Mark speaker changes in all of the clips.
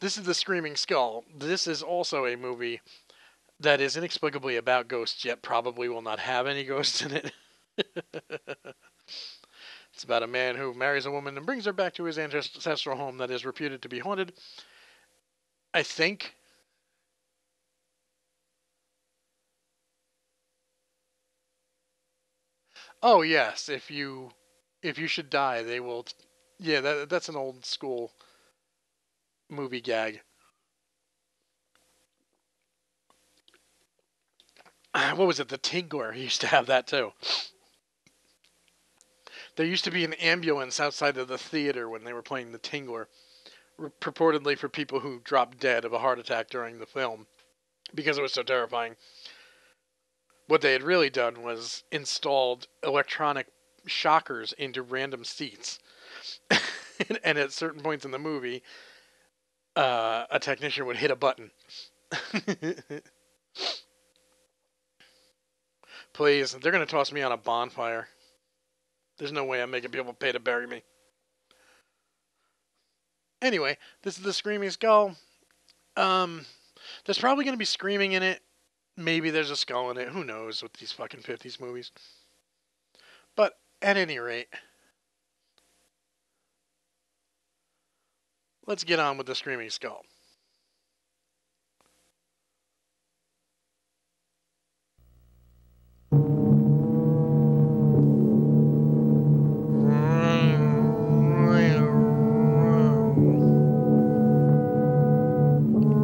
Speaker 1: This is The Screaming Skull. This is also a movie that is inexplicably about ghosts, yet probably will not have any ghosts in it. It's about a man who marries a woman and brings her back to his ancestral home that is reputed to be haunted. I think. Oh yes, if you should die, they will. Yeah, that's an old school movie gag. What was it? The Tingler. He used to have that too. There used to be an ambulance outside of the theater when they were playing The Tingler, purportedly for people who dropped dead of a heart attack during the film, because it was so terrifying. What they had really done was installed electronic shockers into random seats. And at certain points in the movie, a technician would hit a button. Please, they're going to toss me on a bonfire. There's no way I'm making people pay to bury me. Anyway, this is The Screaming Skull. There's probably going to be screaming in it. Maybe there's a skull in it. Who knows with these fucking 50s movies. But at any rate, let's get on with The Screaming Skull.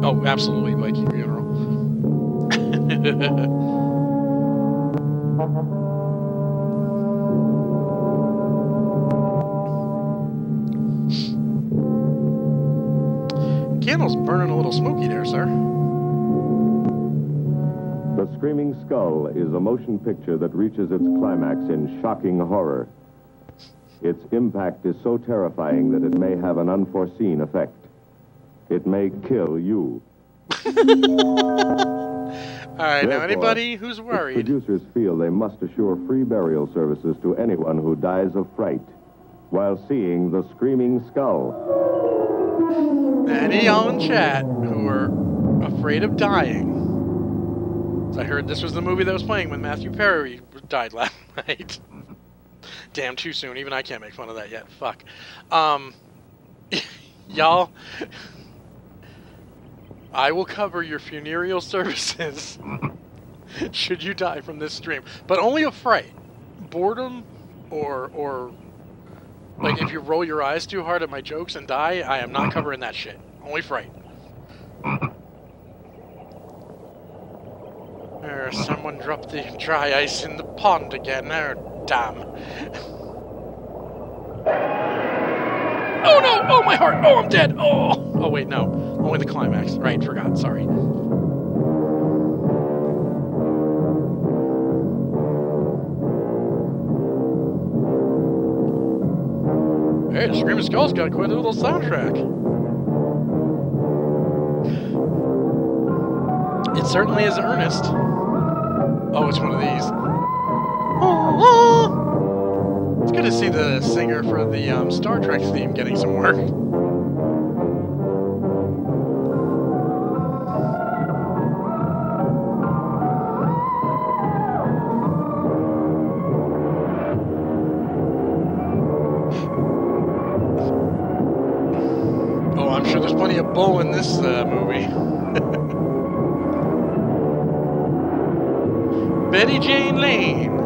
Speaker 1: Oh, absolutely, Viking funeral. Candle's burning a little smoky there, sir.
Speaker 2: The Screaming Skull is a motion picture that reaches its climax in shocking horror. Its impact is so terrifying that it may have an unforeseen effect. It may kill you.
Speaker 1: Alright, now anybody who's worried...
Speaker 2: Producers feel they must assure free burial services to anyone who dies of fright while seeing The Screaming Skull.
Speaker 1: Any y'all in chat who are afraid of dying... So I heard this was the movie that was playing when Matthew Perry died last night. Damn, too soon. Even I can't make fun of that yet. Fuck. Y'all... I will cover your funereal services should you die from this stream. But only of fright. Boredom or like if you roll your eyes too hard at my jokes and die, I am not covering that shit. Only fright. Someone dropped the dry ice in the pond again. Damn. Oh no! Oh, my heart! Oh, I'm dead! Oh! Oh, wait, no. Only the climax. Right, forgot. Sorry. Hey, the Screaming Skull's got quite a little soundtrack. It certainly is earnest. Oh, it's one of these. It's good to see the singer for the Star Trek theme getting some work. Oh, I'm sure there's plenty of bull in this movie. Betty Jane Lane.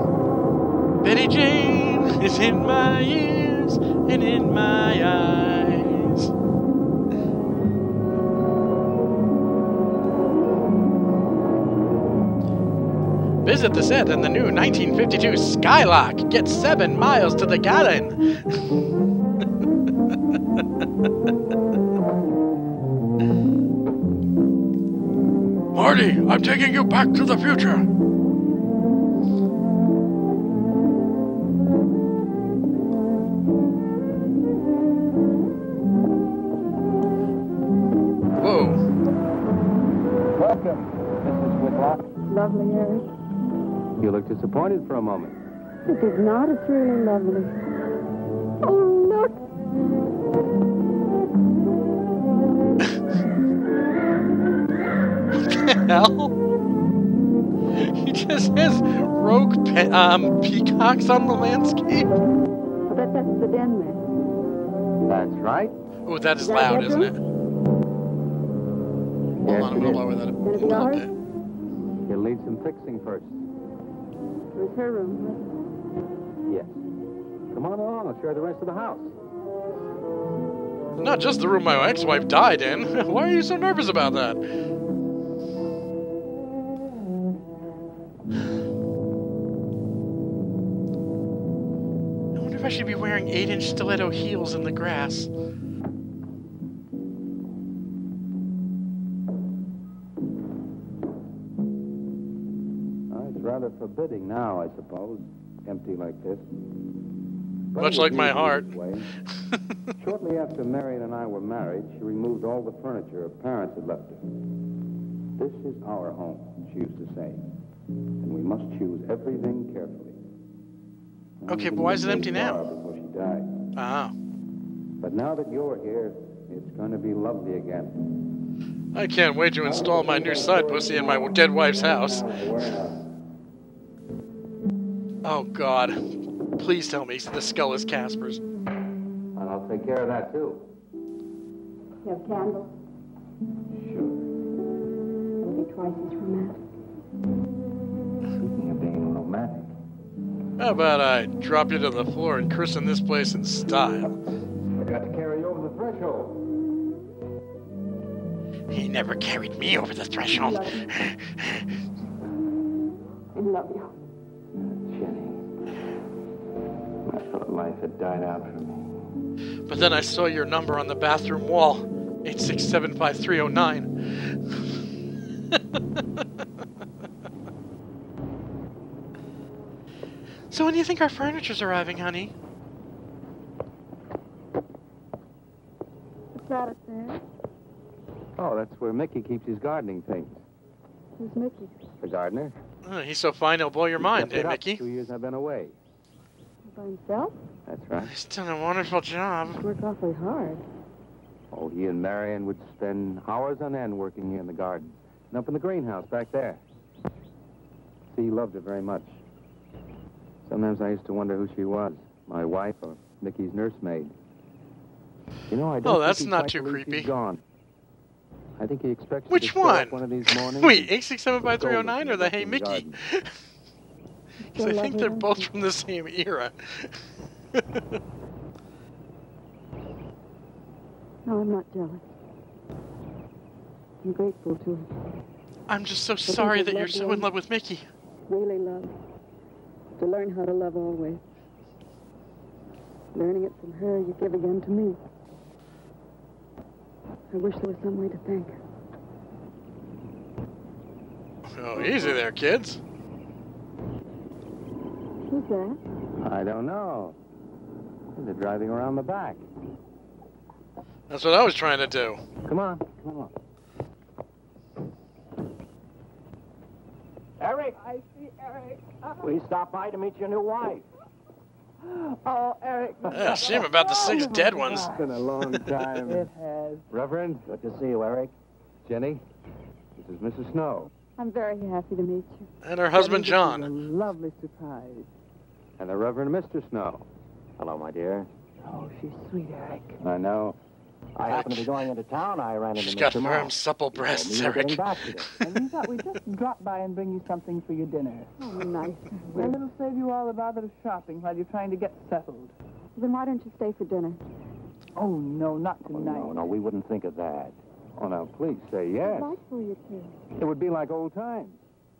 Speaker 1: Betty Jane is in my ears and in my eyes. Visit the set in the new 1952 Skylark. Get 7 miles to the gallon. Marty, I'm taking you back to the future.
Speaker 3: Lovely, Harry.
Speaker 4: You look disappointed for a moment.
Speaker 3: It is not. It's really lovely. Oh, look.
Speaker 1: hell? He just has rogue peacocks on the landscape.
Speaker 3: I bet that's the den there.
Speaker 4: That's right.
Speaker 1: Oh, that is
Speaker 3: Is that
Speaker 1: loud,
Speaker 3: a
Speaker 1: isn't it?
Speaker 3: bedroom?
Speaker 1: Hold on, I'm gonna lower that a
Speaker 3: Gonna be
Speaker 1: little
Speaker 3: ours?
Speaker 1: bit.
Speaker 4: He'll need some fixing first.
Speaker 3: It was her room, wasn't
Speaker 4: Yes. Come on along. I'll show you the rest of the house.
Speaker 1: Not just the room my ex-wife died in. Why are you so nervous about that? I wonder if I should be wearing 8-inch stiletto heels in the grass.
Speaker 4: It's rather forbidding now, I suppose. Empty like this. But
Speaker 1: Much
Speaker 4: it
Speaker 1: like
Speaker 4: was
Speaker 1: my
Speaker 4: usually
Speaker 1: heart.
Speaker 4: this way. Shortly after Marion and I were married, she removed all the furniture her parents had left her. This is our home, she used to say. And we must choose everything carefully.
Speaker 1: Okay, but why is it empty now?
Speaker 4: Before she died.
Speaker 1: Ah.
Speaker 4: But now that you're here, it's going to be lovely again.
Speaker 1: I can't wait to install my new side pussy in my dead wife's house. Oh, God. Please tell me the skull is Casper's.
Speaker 4: And I'll take care of that, too.
Speaker 3: it? You have candles?
Speaker 4: Sure.
Speaker 3: It'll be twice as romantic.
Speaker 4: Speaking of being romantic,
Speaker 1: How about I drop you to the floor and christen this place in style?
Speaker 4: I got to carry you over the threshold.
Speaker 1: He never carried me over the threshold.
Speaker 3: I love you.
Speaker 4: Jenny, I thought life had died out for me.
Speaker 1: But then I saw your number on the bathroom wall. 8675309. So when do you think our furniture's arriving, honey?
Speaker 3: What's that up there?
Speaker 4: Oh, that's where Mickey keeps his gardening things.
Speaker 3: Who's Mickey?
Speaker 4: The gardener.
Speaker 1: Oh, he's so fine he'll blow your mind,
Speaker 4: Kept
Speaker 1: eh,
Speaker 4: it up
Speaker 1: Mickey?
Speaker 4: 2 years I've been away.
Speaker 3: By himself?
Speaker 4: That's right.
Speaker 1: He's done a wonderful job.
Speaker 3: Work awfully hard.
Speaker 4: Oh, he and Marion would spend hours on end working here in the garden. And up in the greenhouse back there. See, he loved her very much. Sometimes I used to wonder who she was. My wife or Mickey's nursemaid. You know, I don't
Speaker 1: Oh,
Speaker 4: think
Speaker 1: that's
Speaker 4: he'd
Speaker 1: not
Speaker 4: quite
Speaker 1: too
Speaker 4: believe
Speaker 1: creepy.
Speaker 4: she's gone. I think he expects
Speaker 1: Which
Speaker 4: you to show up
Speaker 1: one?
Speaker 4: one of these mornings.
Speaker 1: Wait,
Speaker 4: and
Speaker 1: 8675309 or the Hey
Speaker 4: in the
Speaker 1: Mickey?
Speaker 4: garden.
Speaker 1: Because I think they're both from the same era.
Speaker 3: No, I'm not jealous. I'm grateful to him.
Speaker 1: I'm just so sorry that you're so in love with Mickey.
Speaker 3: Really love. To learn how to love always. Learning it from her, you give again to me. I wish there was some way to thank her.
Speaker 1: Oh, easy there, kids.
Speaker 3: Who's that?
Speaker 4: I don't know. They're driving around the back.
Speaker 1: That's what I was trying to do.
Speaker 4: Come on, come on.
Speaker 5: Eric!
Speaker 3: I see Eric.
Speaker 5: We stopped by to meet your new wife.
Speaker 3: Oh, Eric.
Speaker 1: Yeah, shame about the 6 dead ones.
Speaker 4: It's been a long time.
Speaker 3: It has.
Speaker 4: Reverend,
Speaker 5: Good to see you, Eric.
Speaker 4: Jenny, this is Mrs. Snow.
Speaker 3: I'm very happy to meet you.
Speaker 1: And her husband,
Speaker 3: This is
Speaker 1: John.
Speaker 3: a lovely surprise.
Speaker 4: And the Reverend Mr. Snow.
Speaker 5: Hello, my dear.
Speaker 3: Oh, she's sweet, Eric.
Speaker 4: I know.
Speaker 5: I happen to be going into town. I ran into
Speaker 1: She's
Speaker 5: Mr.
Speaker 1: got
Speaker 5: Moss.
Speaker 1: firm, supple
Speaker 5: He told me
Speaker 1: breasts,
Speaker 5: you were getting
Speaker 1: Eric.
Speaker 5: back today.
Speaker 6: And we thought we'd just drop by and bring you something for your dinner.
Speaker 3: Oh, nice.
Speaker 6: And it'll save you all the bother of shopping while you're trying to get settled.
Speaker 3: Then why don't you stay for dinner?
Speaker 6: Oh, no, not
Speaker 5: Oh,
Speaker 6: tonight.
Speaker 5: no, we wouldn't think of that.
Speaker 4: Oh, now, please say yes.
Speaker 3: I'd like for you to.
Speaker 4: It would be like old times.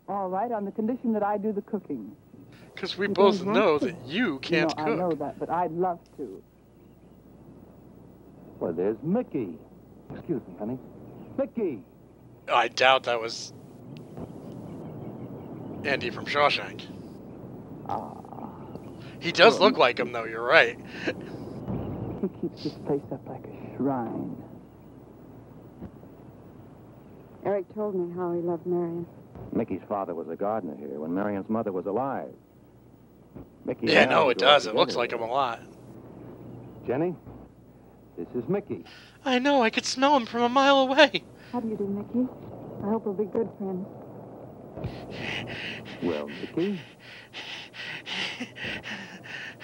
Speaker 6: All right, on the condition that I do the cooking.
Speaker 1: Because we
Speaker 3: You
Speaker 1: both
Speaker 3: don't have
Speaker 1: know
Speaker 3: to.
Speaker 1: that you can't
Speaker 6: I know
Speaker 1: cook.
Speaker 6: that, but I'd love to.
Speaker 4: Well, there's Mickey. Excuse me, honey. Mickey!
Speaker 1: I doubt that was Andy from Shawshank. He does look like him, though, you're right.
Speaker 6: He keeps this place up like a shrine.
Speaker 3: Eric told me how he loved Marion.
Speaker 5: Mickey's father was a gardener here when Marion's mother was alive. Mickey
Speaker 1: Yeah,
Speaker 5: and
Speaker 1: no,
Speaker 5: I
Speaker 1: it
Speaker 5: grew up
Speaker 1: does. It looks
Speaker 5: together
Speaker 1: like him a lot.
Speaker 4: Jenny, this is Mickey.
Speaker 1: I know, I could smell him from a mile away.
Speaker 3: How do you do, Mickey? I hope we'll be good friends.
Speaker 4: Well, Mickey?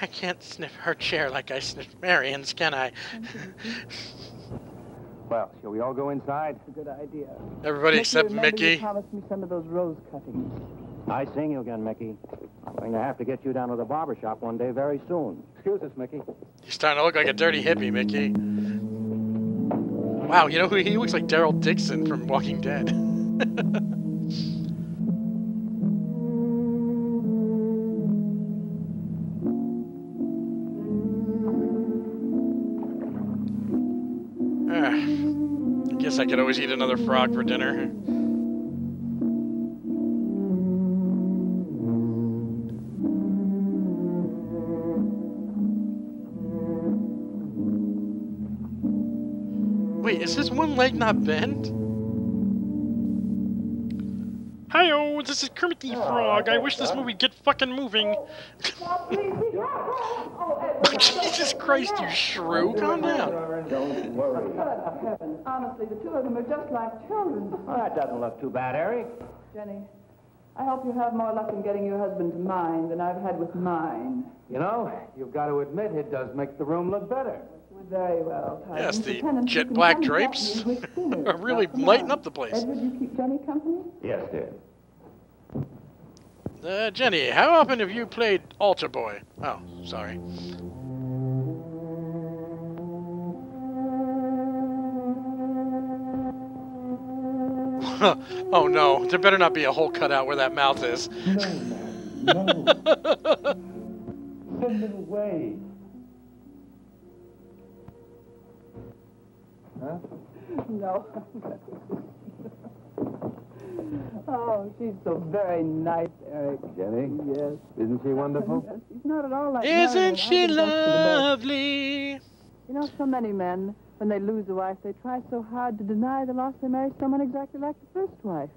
Speaker 1: I can't sniff her chair like I sniffed Marion's, can I?
Speaker 4: Well, shall we all go inside?
Speaker 6: It's a good idea.
Speaker 1: Everybody except
Speaker 6: remember
Speaker 1: Mickey.
Speaker 6: You promised me some of those rose cuttings.
Speaker 5: I sing you again, Mickey. I'm going to have to get you down to the barber shop one day very soon.
Speaker 4: Excuse us, Mickey.
Speaker 1: He's starting to look like a dirty hippie, Mickey. Wow, you know who he looks like? Daryl Dixon from Walking Dead. I guess I could always eat another frog for dinner. Wait, is his one leg not bent? Hi-yo, this is Kermit the Frog. I wish this movie'd get fucking moving. Jesus Christ, you shrew. Calm down.
Speaker 5: Don't worry.
Speaker 6: Honestly, the two of them are just like children.
Speaker 5: Well, that doesn't look too bad, Eric.
Speaker 6: Jenny, I hope you have more luck in getting your husband to mine than I've had with mine.
Speaker 4: You know, you've got to admit it does make the room look better.
Speaker 6: Very well, Tiger.
Speaker 1: Yes, the
Speaker 6: Lieutenant, you
Speaker 1: jet
Speaker 6: can
Speaker 1: black
Speaker 6: come and help
Speaker 1: drapes
Speaker 6: me with dinner.
Speaker 1: are really
Speaker 6: Now, come
Speaker 1: lighting
Speaker 6: on.
Speaker 1: up the place.
Speaker 6: Edward, you keep Jenny company?
Speaker 5: Yes, dear.
Speaker 1: Jenny, how often have you played Altar Boy? Oh, sorry. Oh no, there better not be a hole cut out where that mouth is.
Speaker 5: No. Send it away.
Speaker 4: Huh?
Speaker 6: No. Oh, she's so very nice, Eric.
Speaker 4: Jenny?
Speaker 6: Yes.
Speaker 4: Isn't she wonderful?
Speaker 6: Yes, she's not at all like Marion.
Speaker 1: Isn't
Speaker 6: I
Speaker 1: she
Speaker 6: think that's for the best.
Speaker 1: lovely?
Speaker 6: You know, so many men, when they lose a wife, they try so hard to deny the loss they marry someone exactly like the first wife.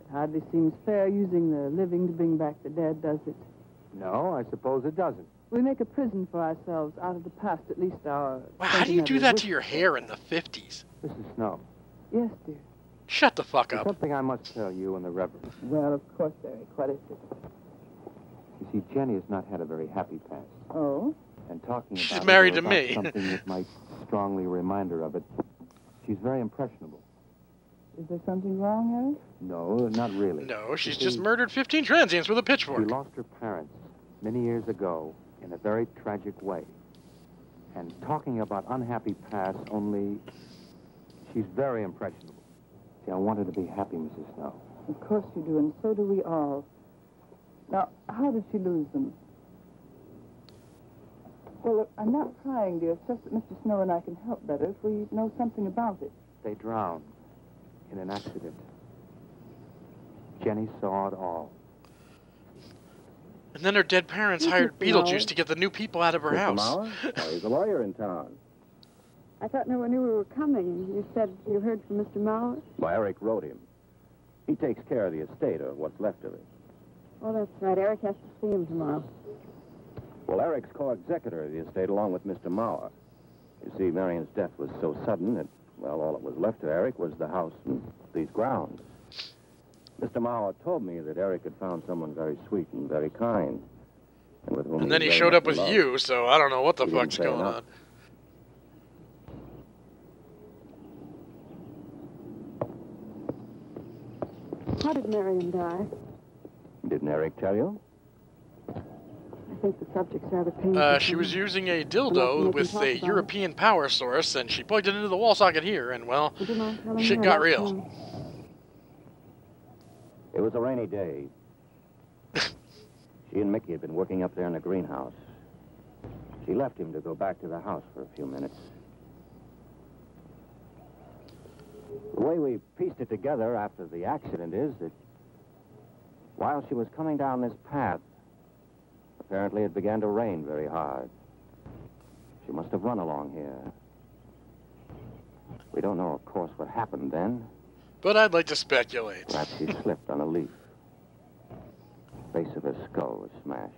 Speaker 6: It hardly seems fair using the living to bring back the dead, does it?
Speaker 4: No, I suppose it doesn't.
Speaker 6: We make a prison for ourselves out of the past, at least our...
Speaker 1: Wow, how do you do
Speaker 6: sentimental
Speaker 1: that to your hair in the 50s?
Speaker 4: Mrs. Snow,
Speaker 6: Yes, dear.
Speaker 1: Shut the fuck
Speaker 4: there's
Speaker 1: up.
Speaker 4: something I must tell you and the Reverend.
Speaker 6: Well, of course, Eric. What is it?
Speaker 4: You see, Jenny has not had a very happy past.
Speaker 6: Oh?
Speaker 4: And talking
Speaker 1: She's
Speaker 4: about
Speaker 1: married
Speaker 4: it, or
Speaker 1: to
Speaker 4: about
Speaker 1: me.
Speaker 4: something that might strongly remind her of it. She's very impressionable.
Speaker 6: Is there something wrong, Eric?
Speaker 4: No, not really.
Speaker 1: No, she's
Speaker 4: You
Speaker 1: just
Speaker 4: see,
Speaker 1: murdered 15 transients with a
Speaker 4: She
Speaker 1: pitchfork.
Speaker 4: lost her parents many years ago in a very tragic way. And talking about unhappy past, only she's very impressionable. See, I want her to be happy, Mrs. Snow.
Speaker 6: Of course you do, and so do we all. Now, how did she lose them? Well, look, I'm not prying, dear. It's just that Mr. Snow and I can help better if we know something about it.
Speaker 4: They drowned in an accident. Jenny saw it all.
Speaker 1: And then her dead parents hired Beetlejuice to get the new people out of her house.
Speaker 5: Mauer? Oh, he's a lawyer in town.
Speaker 3: I thought no one knew we were coming. You said you heard from Mr. Mauer?
Speaker 5: Well, Eric wrote him. He takes care of the estate, or what's left of it.
Speaker 3: Oh, that's right. Eric has to see him tomorrow.
Speaker 5: Well, Eric's co-executor of the estate along with Mr. Mauer. You see, Marion's death was so sudden that, well, all that was left to Eric was the house and these grounds. Mr. Mauer told me that Eric had found someone very sweet and very kind. And with whom
Speaker 1: And then he
Speaker 5: very
Speaker 1: showed
Speaker 5: much
Speaker 1: up with
Speaker 5: in love.
Speaker 1: you, so I don't know what the
Speaker 5: He didn't
Speaker 1: fuck's
Speaker 5: say
Speaker 1: going
Speaker 5: enough.
Speaker 1: on.
Speaker 3: How did Marion die?
Speaker 5: Didn't Eric tell you?
Speaker 3: I think the subject's rather painful.
Speaker 1: She was using a
Speaker 3: Enough
Speaker 1: dildo
Speaker 3: to
Speaker 1: with
Speaker 3: make him
Speaker 1: a
Speaker 3: talk about
Speaker 1: European power source, and she plugged it into the wall socket here, and, well,
Speaker 3: Would you mind telling
Speaker 1: shit
Speaker 3: her
Speaker 1: got
Speaker 3: about
Speaker 1: real.
Speaker 3: him?
Speaker 5: It was a rainy day. She and Mickey had been working up there in the greenhouse. She left him to go back to the house for a few minutes. The way we pieced it together after the accident is that while she was coming down this path, apparently it began to rain very hard. She must have run along here. We don't know, of course, what happened then.
Speaker 1: But I'd like to speculate.
Speaker 5: Perhaps she slipped on a leaf. The base of her skull was smashed.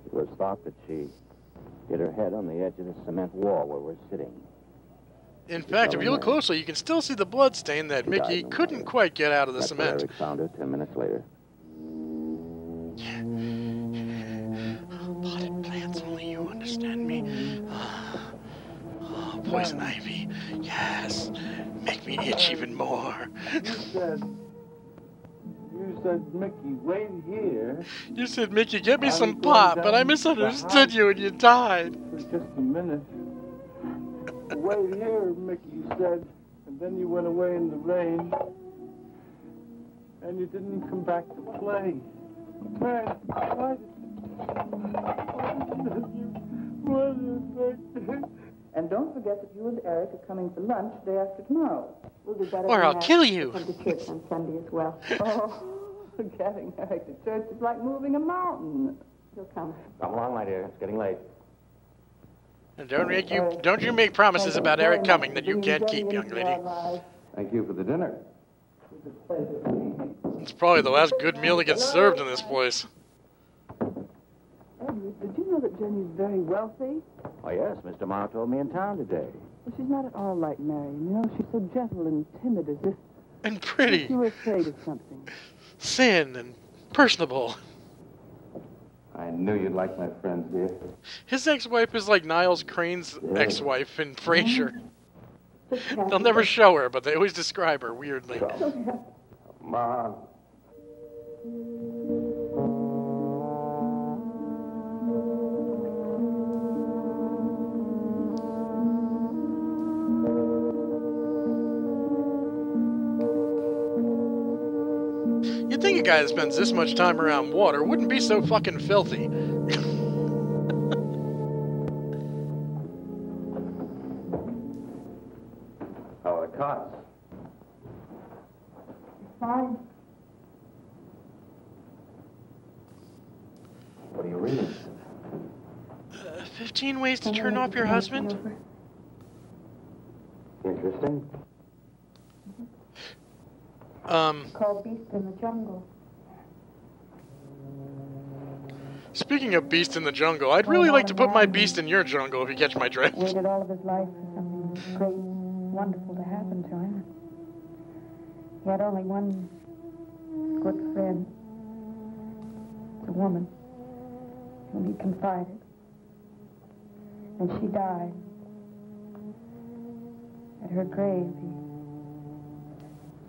Speaker 5: It was thought that she hit her head on the edge of the cement wall where we're sitting.
Speaker 1: In fact, if you look closely, you can still see the blood stain that Mickey couldn't quite get out of the
Speaker 5: That's where
Speaker 1: cement.
Speaker 5: Eric found her 10 minutes later.
Speaker 1: Potted plants, only you understand me. Oh, poison ivy. Yes. Make me itch even more.
Speaker 7: You said, Mickey, wait here.
Speaker 1: You said, Mickey, get me
Speaker 7: I'm
Speaker 1: some
Speaker 7: going
Speaker 1: pop, but I
Speaker 7: down
Speaker 1: misunderstood
Speaker 7: the
Speaker 1: you and you died.
Speaker 7: For just a minute. Wait here, Mickey, you said. And then you went away in the rain. And you didn't come back to play. Man, why did you...
Speaker 6: And don't forget that you and Eric are coming for lunch day after tomorrow. We'll do better
Speaker 1: Or
Speaker 6: than
Speaker 1: I'll
Speaker 6: that.
Speaker 1: kill you.
Speaker 3: Come to church on Sunday as well.
Speaker 6: Oh, getting Eric to church is like moving a mountain.
Speaker 3: He'll come.
Speaker 5: Come along, my dear. It's getting late.
Speaker 1: And don't you make promises about Eric coming that you can't keep, young lady.
Speaker 4: Thank you for the dinner.
Speaker 1: It's probably the last good meal that gets served in this place.
Speaker 6: Edward, did you know that Jenny's very wealthy?
Speaker 5: Oh, yes. Mr. Mao told me in town today.
Speaker 6: Well, she's not at all like Marion. You know, she's so gentle and timid, as if
Speaker 1: And pretty.
Speaker 6: she were afraid of something.
Speaker 1: Thin and personable.
Speaker 4: I knew you'd like my friends here.
Speaker 1: His ex-wife is like Niles Crane's ex-wife in Frasier. They'll never show her, but they always describe her weirdly.
Speaker 4: Come on.
Speaker 1: You'd think a guy that spends this much time around water wouldn't be so fucking filthy.
Speaker 4: How are the cots?
Speaker 3: Fine.
Speaker 4: What are you reading?
Speaker 1: 15 ways to turn off your husband?
Speaker 4: Interesting.
Speaker 3: Called Beast in the Jungle.
Speaker 1: Speaking of Beast in the Jungle, I'd really like to put my beast in your jungle if you catch my drift.
Speaker 3: Waited all of his life for something great, wonderful to happen to him. He had only one good friend. A woman whom he confided. And she died. At her grave, he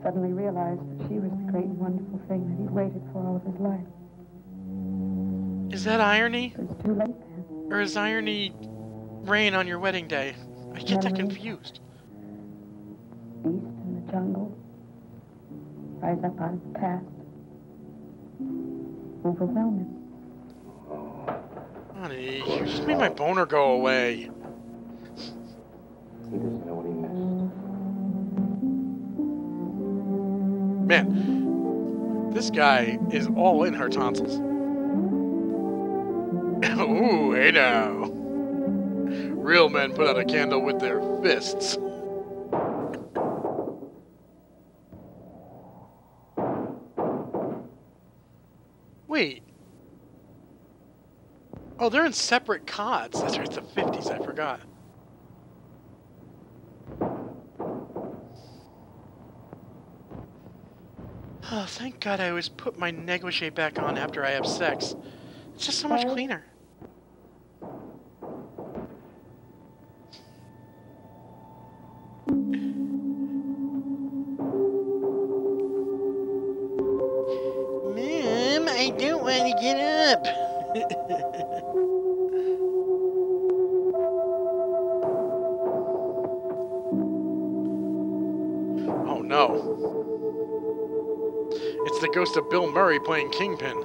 Speaker 3: suddenly realized that she was the great and wonderful thing that he'd waited for all of his life.
Speaker 1: Is that irony?
Speaker 3: It was too late then.
Speaker 1: Or is irony rain on your wedding day? I get that confused.
Speaker 3: Beast in the jungle. Rise up out of the past. Overwhelm him.
Speaker 1: Honey, you just made my boner go away.
Speaker 4: He doesn't know what he missed.
Speaker 1: Man, this guy is all in her tonsils. Ooh, hey now. Real men put out a candle with their fists. Wait. Oh, they're in separate cots. That's right, it's the 50s, I forgot. Oh, thank God I always put my negligee back on after I have sex. It's just so much cleaner. Mom, I don't want to get up. Oh no. It's the ghost of Bill Murray playing Kingpin.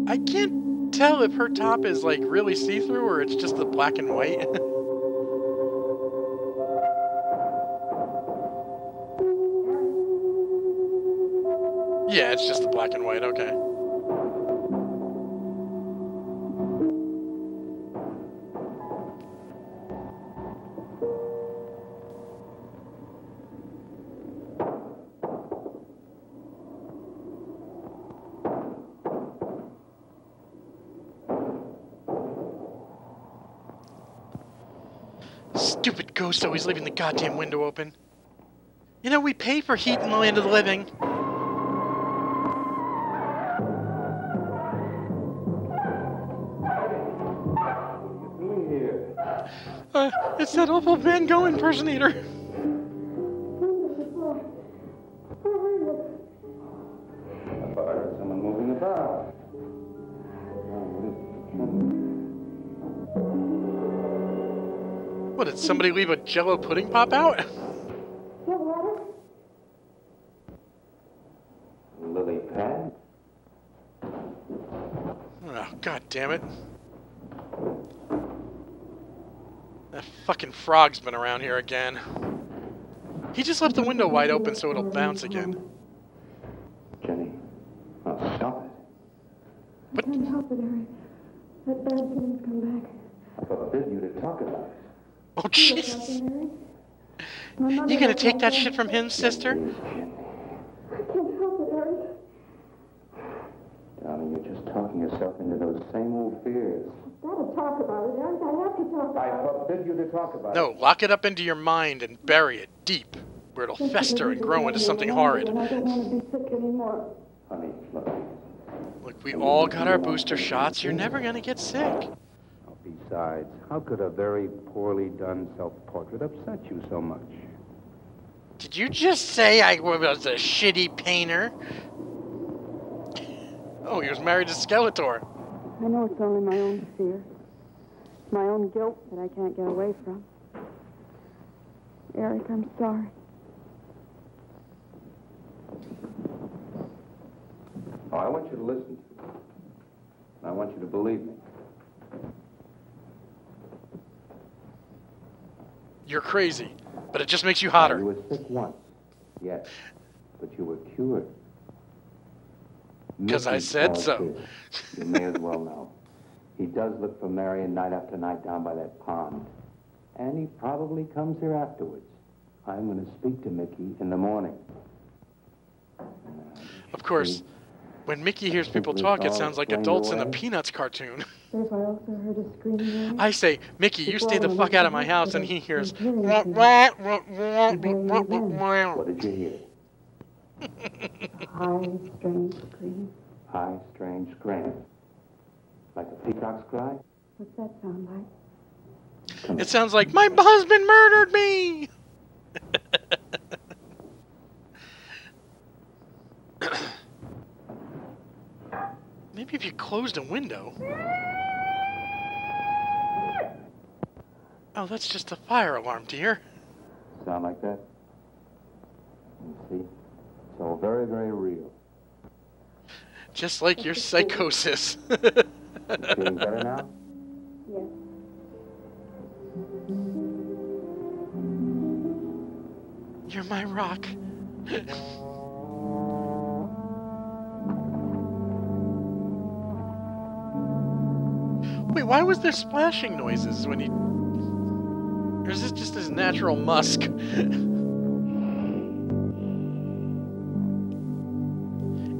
Speaker 1: I can't tell if her top is like really see-through or it's just the black and white. Yeah, it's just the black and white, okay. Stupid ghost always leaving the goddamn window open. You know, we pay for heat in the land of the living. It's that awful Van Gogh impersonator.
Speaker 5: I thought I heard someone moving about.
Speaker 1: What, did somebody leave a Jello pudding pop out?
Speaker 5: Lily pad?
Speaker 1: Oh, god damn it. That fucking frog's been around here again. He just left the window wide open so it'll bounce again.
Speaker 5: Jenny. Oh, stop it.
Speaker 3: I can't help it, Eric. That bad feeling's come back.
Speaker 5: I forbid you to talk about it.
Speaker 1: Oh, jeez. You gonna take that shit from him, sister?
Speaker 3: I can't help it, Eric.
Speaker 5: Darling, you're just talking yourself into those same old fears.
Speaker 3: I've got to talk about it, Eric. I have to talk about
Speaker 5: I
Speaker 3: it.
Speaker 5: forbid you to talk about
Speaker 1: No,
Speaker 5: it.
Speaker 1: lock it up into your mind and bury it deep, where it'll fester and grow into something horrid.
Speaker 3: And I don't want to be sick anymore.
Speaker 5: Honey, look.
Speaker 1: Look, we all got our booster shots. You're never gonna get sick.
Speaker 4: Oh, besides, how could a very poorly done self-portrait upset you so much?
Speaker 1: Did you just say I was a shitty painter? Oh, he was married to Skeletor.
Speaker 3: I know it's only my own fear. My own guilt that I can't get away from. Eric, I'm sorry.
Speaker 5: Oh, I want you to listen. I want you to believe me.
Speaker 1: You're crazy, but it just makes you
Speaker 5: You
Speaker 1: hotter.
Speaker 5: were sick once, yes, but you were cured.
Speaker 1: 'Cause I
Speaker 5: Mickey
Speaker 1: said
Speaker 5: calls
Speaker 1: so.
Speaker 5: here. You may as well know. He does look for Marion night after night down by that pond. And he probably comes here afterwards. I'm going to speak to Mickey in the morning.
Speaker 1: Of course, when Mickey hears people talk, it sounds like adults in a Peanuts cartoon.
Speaker 3: There's I also heard a screaming.
Speaker 1: I say, Mickey, you stay the fuck out of my house, and he hears.
Speaker 5: What did you hear?
Speaker 3: High, strange scream.
Speaker 5: High, strange scream. Like a peacock's cry?
Speaker 3: What's that sound like?
Speaker 1: It sounds like, my husband murdered me! Maybe if you closed a window. Oh, that's just a fire alarm, dear.
Speaker 5: Sound like that? You see? It's all very, very real.
Speaker 1: Just like your psychosis.
Speaker 5: Feeling better now?
Speaker 3: Yes.
Speaker 1: You're my rock. Wait, why was there splashing noises when he... Or is this just his natural musk?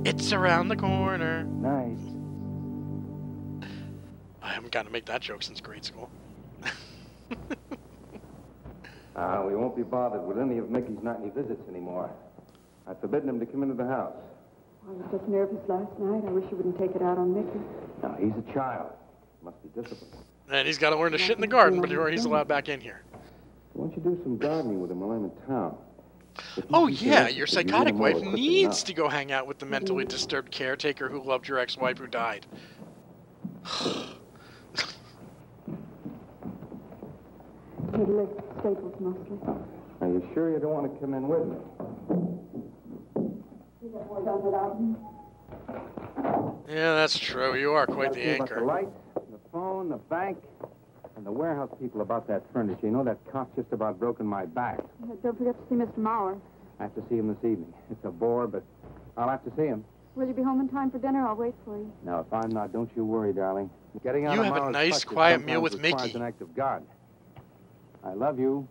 Speaker 1: It's around the corner.
Speaker 5: Nice.
Speaker 1: I haven't gotten to make that joke since grade school.
Speaker 5: We won't be bothered with any of Mickey's nightly visits anymore. I've forbidden him to come into the house.
Speaker 3: I was just nervous last night. I wish you wouldn't take it out on Mickey.
Speaker 5: Now, he's a child. Must be disciplined.
Speaker 1: And he's got to learn to shit in the garden before he's allowed back in here.
Speaker 5: Why don't you do some gardening with him while I'm in town? If he
Speaker 1: Oh
Speaker 5: keeps
Speaker 1: yeah,
Speaker 5: arrested,
Speaker 1: your
Speaker 5: you get
Speaker 1: psychotic
Speaker 5: him
Speaker 1: wife
Speaker 5: over quickly
Speaker 1: needs
Speaker 5: enough.
Speaker 1: to go hang out with the mentally disturbed caretaker who loved your ex-wife who died.
Speaker 3: He lives at Staples mostly.
Speaker 5: Are you sure you don't want to come in with me?
Speaker 3: You get more done without me.
Speaker 1: Yeah, that's true. You are quite the
Speaker 4: About the
Speaker 1: anchor.
Speaker 4: lights, the phone, the bank, and the warehouse people about that furniture. You know, that cop's just about broken my back.
Speaker 3: Don't forget to see Mr. Mauer.
Speaker 4: I have to see him this evening. It's a bore, but I'll have to see him.
Speaker 3: Will you be home in time for dinner? I'll wait for you.
Speaker 4: Now, if I'm not, don't you worry, darling. Getting out
Speaker 1: You
Speaker 4: of
Speaker 1: have a
Speaker 4: Mauer's
Speaker 1: nice,
Speaker 4: clutches
Speaker 1: quiet meal
Speaker 4: sometimes
Speaker 1: with
Speaker 4: requires
Speaker 1: Mickey.
Speaker 4: an act of God. I love you.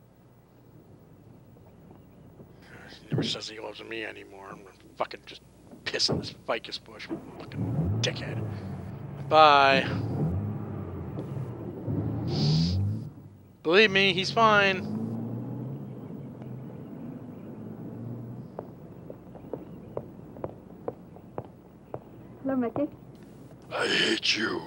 Speaker 1: He never says he loves me anymore. I'm gonna fucking just piss on this ficus bush. Fucking dickhead. Bye. Believe me, he's fine.
Speaker 6: Hello, Mickey.
Speaker 1: I hate you.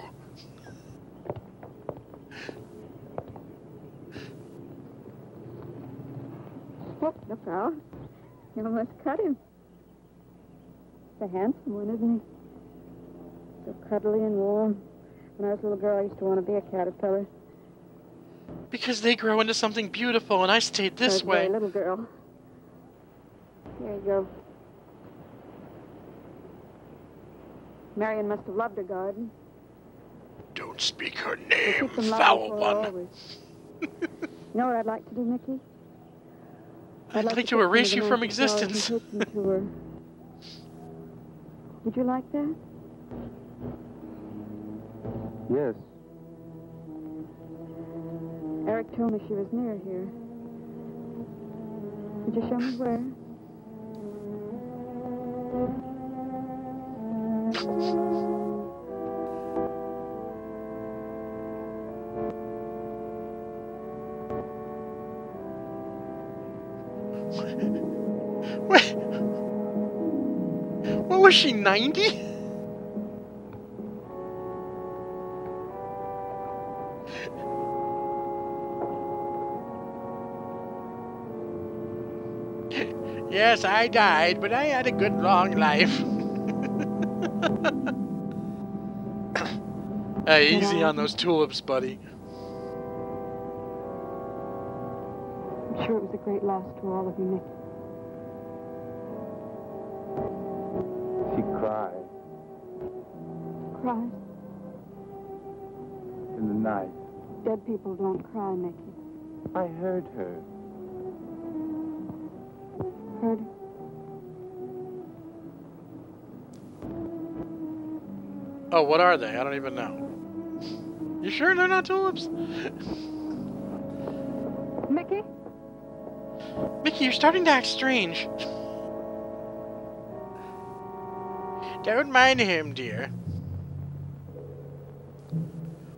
Speaker 3: Look out. You almost cut him. He's a handsome one, isn't he? So cuddly and warm. When I was a little girl, I used to want to be a caterpillar.
Speaker 1: Because they grow into something beautiful, and I stayed this way.
Speaker 3: Little girl. Here you go. Marion must have loved her garden.
Speaker 1: Don't speak her
Speaker 3: We'll
Speaker 1: name,
Speaker 3: keep them lovely
Speaker 1: foul
Speaker 3: for her
Speaker 1: one.
Speaker 3: always. You know what I'd like to do, Mickey?
Speaker 1: I'd like
Speaker 3: take
Speaker 1: to
Speaker 3: some
Speaker 1: erase
Speaker 3: of
Speaker 1: you
Speaker 3: the
Speaker 1: from
Speaker 3: nice flowers and
Speaker 1: existence.
Speaker 3: take them to her. Would you like that?
Speaker 4: Yes.
Speaker 3: Eric told me she was near here. Could you show me where?
Speaker 1: Wait. What was she, 90? Yes, I died, but I had a good long life. Hey, easy on those tulips, buddy.
Speaker 3: I'm sure it was a great loss to all of you, Mickey.
Speaker 4: She cried
Speaker 3: Cry?
Speaker 7: In the night,
Speaker 3: Dead people don't cry, Mickey.
Speaker 7: I heard her.
Speaker 3: Heard her?
Speaker 1: Oh, what are they? I don't even know. You sure they're not tulips?
Speaker 3: Mickey?
Speaker 1: Mickey, you're starting to act strange. Don't mind him, dear.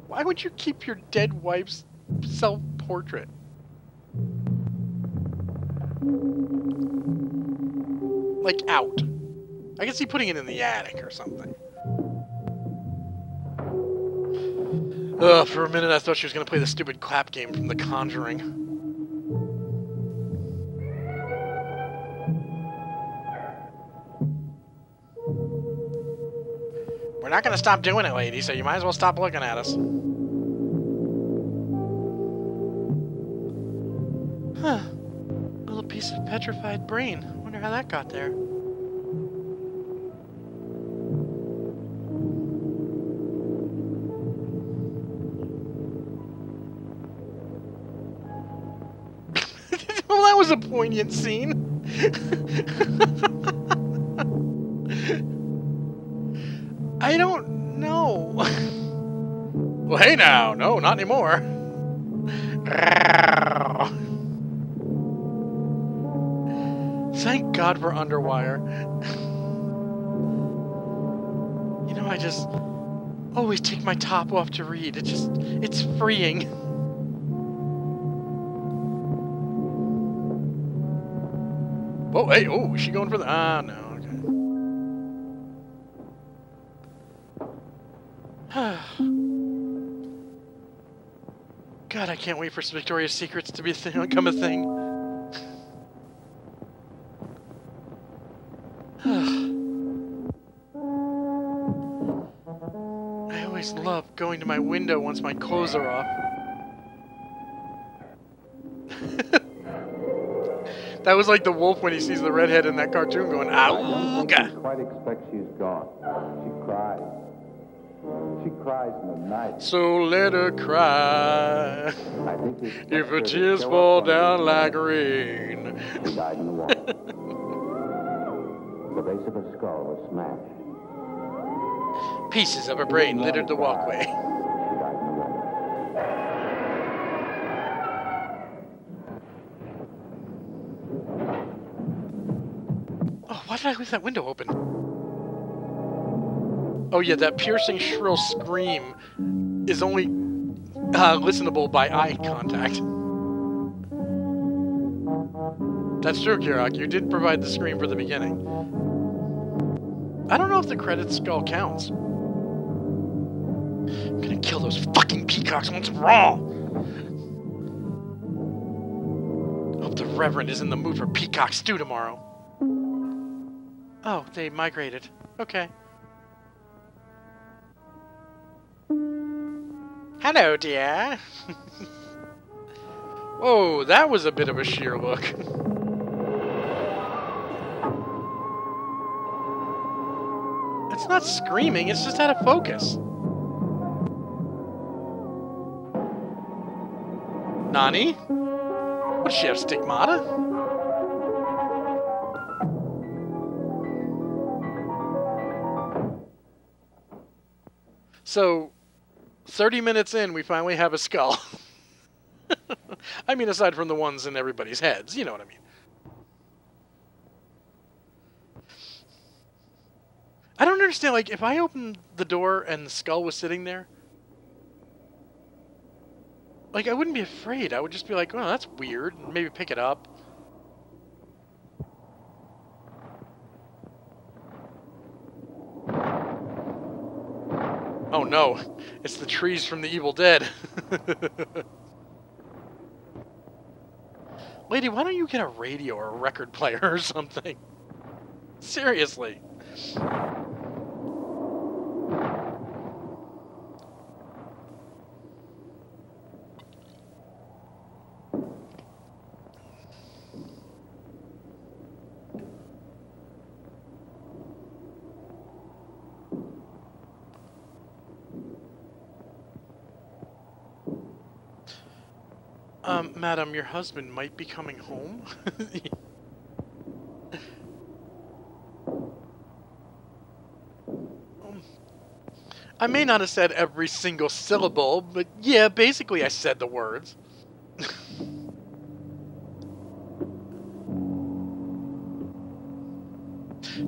Speaker 1: Why would you keep your dead wife's self-portrait? Like, out. I can see putting it in the attic or something. Ugh, for a minute I thought she was going to play the stupid clap game from The Conjuring. We're not going to stop doing it, lady, so you might as well stop looking at us. Huh. Little piece of petrified brain. Wonder how that got there. Well, that was a poignant scene. I don't know. Well, hey now. No, not anymore. Thank God for underwire. You know, I just always take my top off to read. It's freeing. Oh, hey, oh, is she going for the... Ah, no, okay. God, I can't wait for Victoria's Secrets to become a thing. I always love going to my window once my clothes are off. That was like the wolf when he sees the redhead in that cartoon going,
Speaker 4: I don't think
Speaker 1: "Auga!"
Speaker 4: she quite expects she's gone. She cries. She cries in the night.
Speaker 1: So let her cry.
Speaker 4: I think he expects
Speaker 1: If
Speaker 4: her
Speaker 1: her
Speaker 4: to
Speaker 1: tears
Speaker 4: show
Speaker 1: fall
Speaker 4: up one
Speaker 1: down
Speaker 4: day.
Speaker 1: like rain.
Speaker 4: She died in the wall. The base of her skull was smashed.
Speaker 1: Pieces of her brain littered the walkway.
Speaker 4: She died in the wall.
Speaker 1: Oh, why did I leave that window open? Oh yeah, that piercing shrill scream is only listenable by eye contact. That's true, Kirok. You did provide the scream for the beginning. I don't know if the credit skull counts. I'm gonna kill those fucking peacocks once and for all. Hope the Reverend is in the mood for peacock stew tomorrow. Oh, they migrated. Okay. Hello, dear. Whoa, that was a bit of a sheer look. It's not screaming, it's just out of focus. Nani? What does she have, stigmata? So, 30 minutes in, we finally have a skull. I mean, aside from the ones in everybody's heads, you know what I mean. I don't understand, like, if I opened the door and the skull was sitting there, like, I wouldn't be afraid. I would just be like, oh, that's weird, and maybe pick it up. Oh no, it's the trees from the Evil Dead. Lady, why don't you get a radio or a record player or something? Seriously. Madam, your husband might be coming home. I may not have said every single syllable, but yeah, basically I said the words.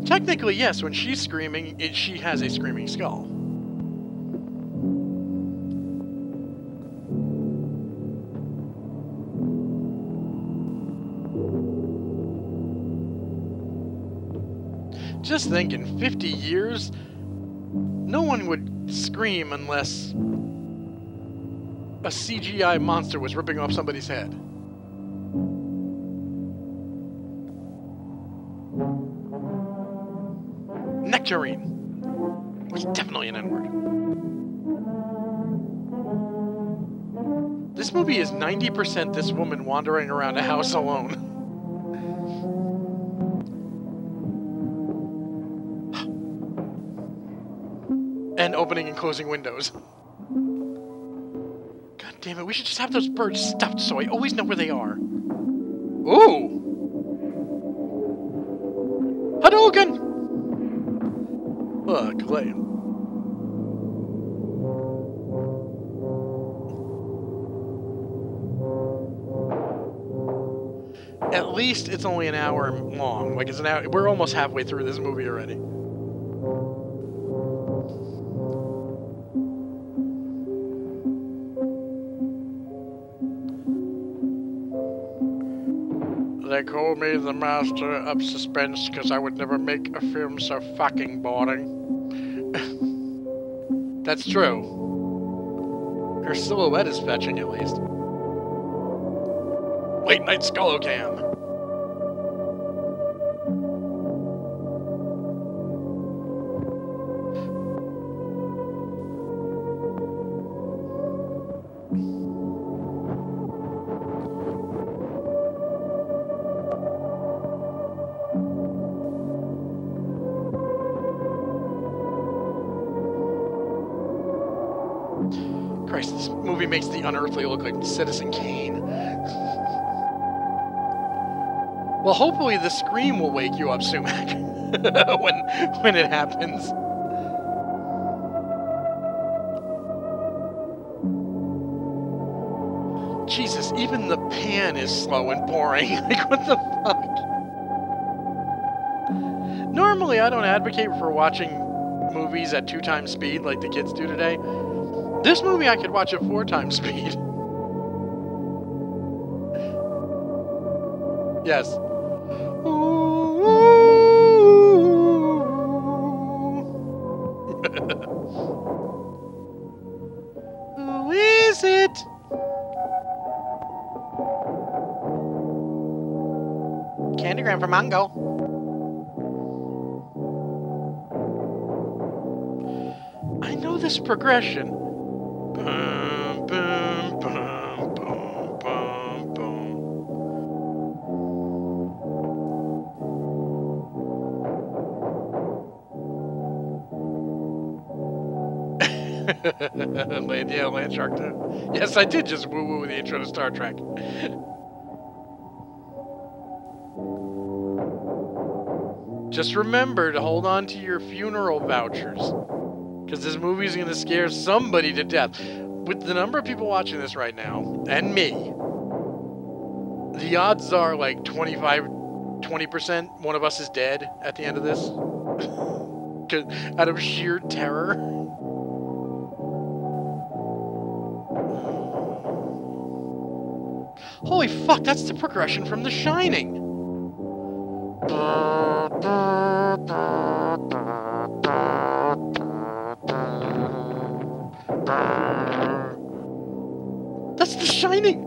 Speaker 1: Technically, yes, when she's screaming, she has a screaming skull. Just think, in 50 years, no one would scream unless a CGI monster was ripping off somebody's head. Nectarine. Was definitely an N-word. This movie is 90% this woman wandering around a house alone. And opening and closing windows. God damn it, we should just have those birds stuffed so I always know where they are. Ooh! Hadouken! Ugh, Glenn. At least it's only an hour long. Like, it's an hour. We're almost halfway through this movie already. They call me the master of suspense because I would never make a film so fucking boring. That's true. Her silhouette is fetching, at least. Late night Skullocam. Christ, this movie makes the unearthly look like Citizen Kane. Well, hopefully the scream will wake you up, Sumac, when it happens. Jesus, even the pan is slow and boring. Like, what the fuck? Normally, I don't advocate for watching movies at 2 times speed like the kids do today. This movie I could watch at 4 times speed. Yes. Who is it? Candygram for Mango. I know this progression. Boom, boom, boom, boom, boom, boom. Land Shark too. Yes, I did just woo-woo with the intro to Star Trek. Just remember to hold on to your funeral vouchers. Because this movie is going to scare somebody to death. With the number of people watching this right now, and me, the odds are like 20% one of us is dead at the end of this. Out of sheer terror. Holy fuck, that's the progression from The Shining. That's The Shining.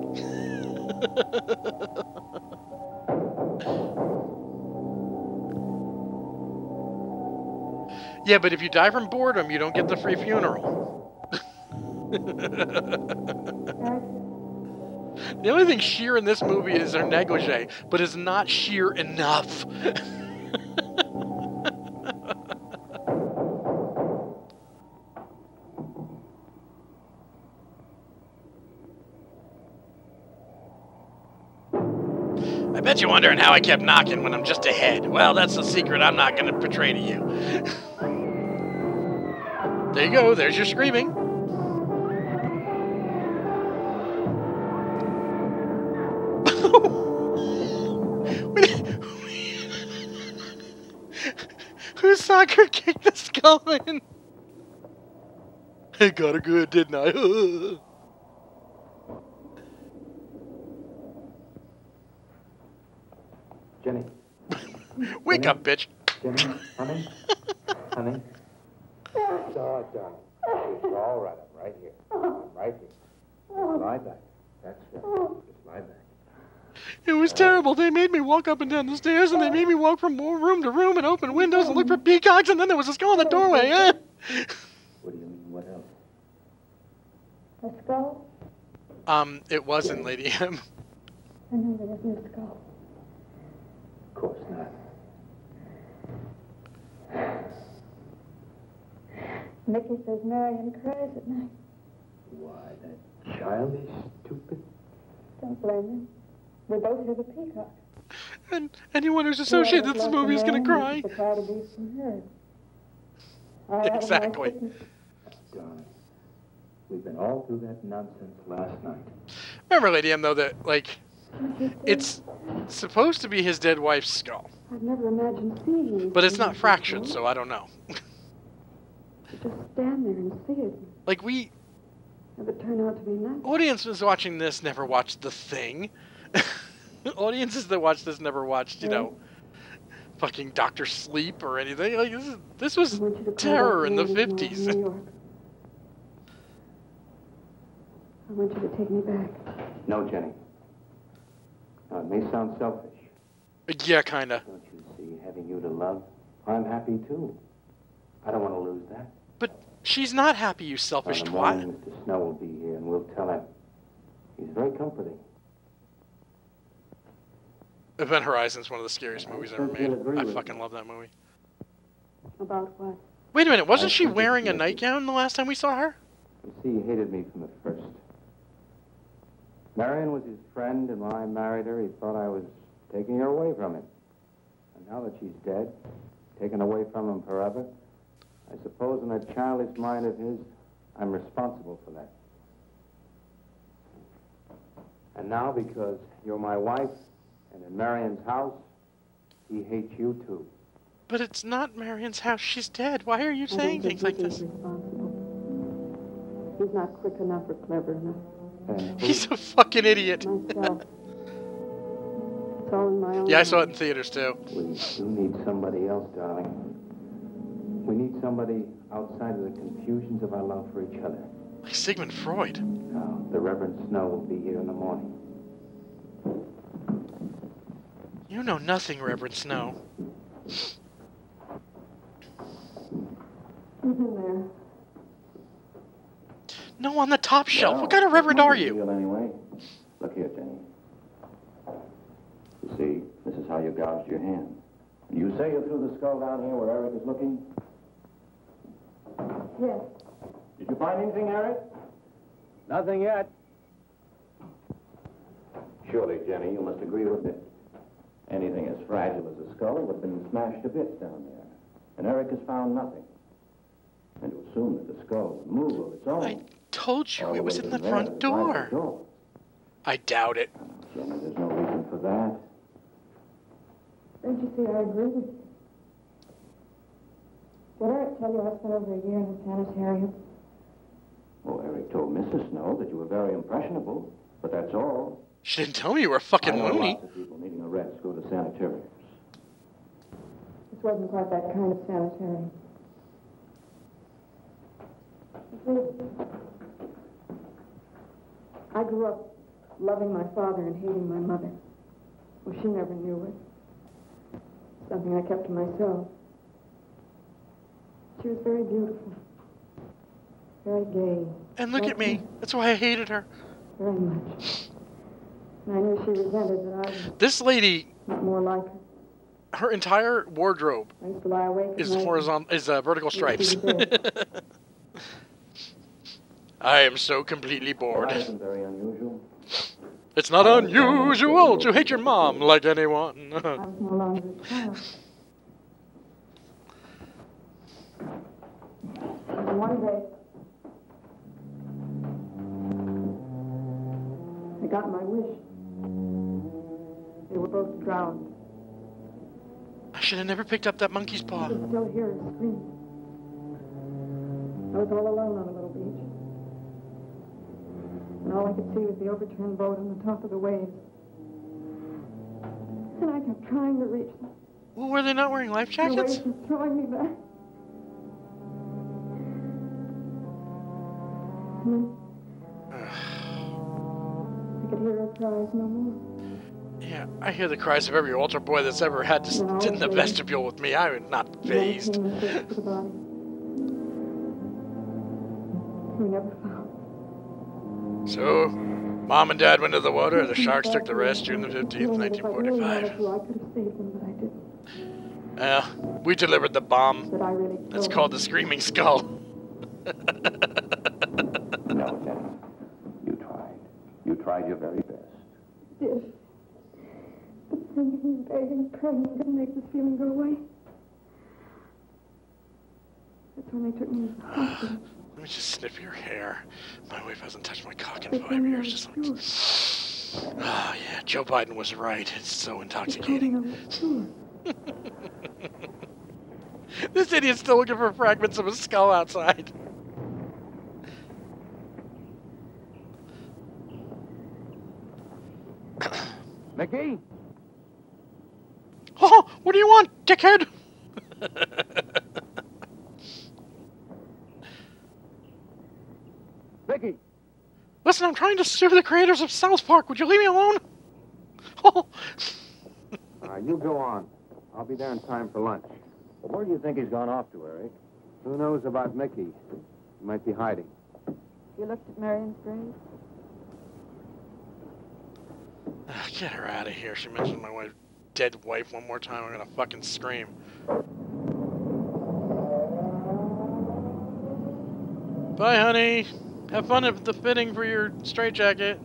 Speaker 1: Yeah, but if you die from boredom, you don't get the free funeral. The only thing sheer in this movie is her negligee, but it's not sheer enough. I bet you're wondering how I kept knocking when I'm just ahead. Well, that's a secret I'm not going to betray to you. There you go, there's your screaming. Whose soccer kicked the skull in? I got her good, didn't I?
Speaker 4: Jenny.
Speaker 1: Wake up, bitch.
Speaker 4: Jenny, honey? Honey? Oh, darling. It's all right. I'm right here. I'm right here. Just lie back. That's right. Just lie back.
Speaker 1: It was terrible. They made me walk up and down the stairs, and they made me walk from room to room and open windows and look for peacocks, and then there was a skull in the doorway.
Speaker 4: What do you mean, what else?
Speaker 3: A skull?
Speaker 1: It wasn't, Lady M.
Speaker 3: I know there wasn't a skull.
Speaker 4: Of course not.
Speaker 3: Mickey says Marion cries at night.
Speaker 4: Why, that childish, stupid...
Speaker 3: Don't blame him. We both hear the peacock.
Speaker 1: And anyone who's associated with this movie is going to cry.
Speaker 3: The cry to be from her.
Speaker 1: Exactly.
Speaker 4: Darling, we've been all through that nonsense last night.
Speaker 1: Remember, Lady M, though, that, like, it's supposed to be his dead wife's skull.
Speaker 3: I've never imagined seeing it.
Speaker 1: But it's not fractured, so I don't know.
Speaker 3: You just stand there and see it.
Speaker 1: Like,
Speaker 3: If it turned out to be nice.
Speaker 1: audiences watching this never watched The Thing. Audiences that watch this never watched, you know, fucking Dr. Sleep or anything. Like, this was terror in the 50s.
Speaker 3: I want you to take me back.
Speaker 4: No, Jenny. Now, it may sound selfish.
Speaker 1: Yeah, kinda.
Speaker 4: Don't you see, having you to love, I'm happy too. I don't want to lose that.
Speaker 1: But she's not happy, you selfish twat.
Speaker 4: Mr. Snow will be here, and we'll tell him. He's very comforting.
Speaker 1: Event Horizon's one of the scariest movies ever made. I fucking love that movie.
Speaker 3: About what?
Speaker 1: Wait a minute, wasn't she wearing a nightgown the last time we saw her?
Speaker 4: You see, he hated me from the first. Marion was his friend, and when I married her, he thought I was taking her away from him. And now that she's dead, taken away from him forever, I suppose in that childish mind of his, I'm responsible for that. And now, because you're my wife, and in Marion's house, he hates you too.
Speaker 1: But it's not Marion's house. She's dead. Why are you saying things like this?
Speaker 3: He's not quick enough or clever enough.
Speaker 1: He's a fucking idiot.
Speaker 3: Myself. It's all in my own
Speaker 1: Yeah, I saw it in theaters too.
Speaker 4: We do need somebody else, darling. We need somebody outside of the confusions of our love for each other.
Speaker 1: Like Sigmund Freud.
Speaker 4: Now, the Reverend Snow will be here in the morning.
Speaker 1: You know nothing, Reverend Snow.
Speaker 6: Who's in there?
Speaker 1: No, on the top shelf. What kind of reverend are you?
Speaker 5: Anyway. Look here, Jenny. You see, this is how you gouged your hand. You say you threw the skull down here where Eric is looking?
Speaker 3: Yes.
Speaker 5: Did you find anything, Eric?
Speaker 4: Nothing yet.
Speaker 5: Surely, Jenny, you must agree with me. Anything as fragile as a skull would have been smashed to bits down there. And Eric has found nothing. And to assume that the skull would move of its own.
Speaker 1: I told you
Speaker 5: all
Speaker 1: it was
Speaker 5: way
Speaker 1: in
Speaker 5: to
Speaker 1: the
Speaker 5: there
Speaker 1: front
Speaker 5: is right
Speaker 1: door.
Speaker 5: at the door.
Speaker 1: I doubt it.
Speaker 5: Jenny, there's no reason for that.
Speaker 3: Don't you see, I agree with you. Did Eric tell you I spent over a year in the sanitarium?
Speaker 5: Well, Eric told Mrs. Snow that you were very impressionable, but that's all.
Speaker 1: She didn't tell me you were a fucking
Speaker 5: I know
Speaker 1: loony.
Speaker 5: lots of people needing a rest go to sanitariums.
Speaker 3: This wasn't quite that kind of sanitarium. You see, I grew up loving my father and hating my mother. Well, she never knew it. Something I kept to myself. She was very beautiful. Very gay.
Speaker 1: And look at me. That's why I hated her.
Speaker 3: Very much. And I knew she resented that I was
Speaker 1: This lady,
Speaker 3: not more like her.
Speaker 1: her entire wardrobe
Speaker 3: I used to lie awake at
Speaker 1: is
Speaker 3: night.
Speaker 1: vertical stripes.
Speaker 3: She was there.
Speaker 1: I am so completely bored.
Speaker 5: That isn't very unusual.
Speaker 1: It's not unusual to hate your mom like anyone.
Speaker 3: I was no longer a child. And one day, I got my wish. They were both drowned.
Speaker 1: I should have never picked up that monkey's paw.
Speaker 3: I could still hear her scream. I was all alone on a little beach. And all I could see was the overturned boat on the top of the waves. And I kept trying to reach them.
Speaker 1: Well, were they not wearing life
Speaker 3: The waves
Speaker 1: jackets?
Speaker 3: were throwing me back. And then I could hear her cries no more.
Speaker 1: Yeah, I hear the cries of every altar boy that's ever had to sit in the vestibule with me. I am not
Speaker 3: And then
Speaker 1: phased.
Speaker 3: came the search for the body. We never found.
Speaker 1: So, Mom and Dad went to the water, the sharks took the rest June the 15th, 1945.
Speaker 3: I could have saved them, but I didn't.
Speaker 1: We delivered the bomb.
Speaker 3: But I really killed
Speaker 1: That's
Speaker 3: them.
Speaker 1: called the Screaming Skull.
Speaker 5: No, Jenny. You tried. You tried your very best.
Speaker 3: Did. But singing and begging and praying didn't make this feeling go away. That's when they took me to the hospital.
Speaker 1: Let me just sniff your hair. My wife hasn't touched my cock in
Speaker 3: They
Speaker 1: 5
Speaker 3: told me I
Speaker 1: years.
Speaker 3: was
Speaker 1: Just like,
Speaker 3: cured.
Speaker 1: oh yeah, Joe Biden was right. It's so
Speaker 3: They told me
Speaker 1: intoxicating.
Speaker 3: I was cured.
Speaker 1: This idiot's still looking for fragments of a skull outside.
Speaker 4: Mickey?
Speaker 1: Oh, what do you want, dickhead?
Speaker 4: Mickey!
Speaker 1: Listen, I'm trying to sue the creators of South Park. Would you leave me alone? Oh.
Speaker 4: You go on. I'll be there in time for lunch.
Speaker 5: Well, where do you think he's gone off to, Eric?
Speaker 4: Who knows about Mickey? He might be hiding.
Speaker 6: You looked at Marion's grave?
Speaker 1: Get her out of here. She mentioned my dead wife one more time. I'm gonna fucking scream. Bye, honey. Have fun at the fitting for your straitjacket.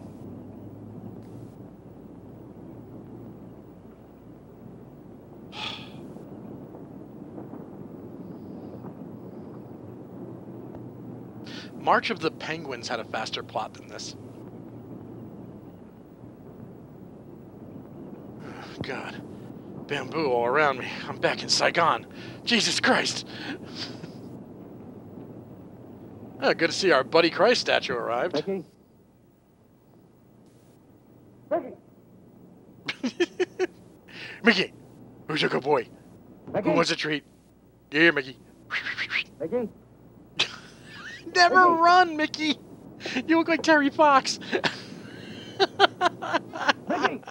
Speaker 1: March of the Penguins had a faster plot than this. Oh, God. Bamboo all around me. I'm back in Saigon. Jesus Christ. Oh, good to see our Buddy Christ statue arrived.
Speaker 4: Mickey? Mickey!
Speaker 1: Mickey, who's your good boy?
Speaker 4: Mickey?
Speaker 1: Who wants a treat? Yeah, Mickey.
Speaker 4: Mickey?
Speaker 1: Never
Speaker 4: Mickey!
Speaker 1: run, Mickey! You look like Terry Fox.
Speaker 4: Mickey!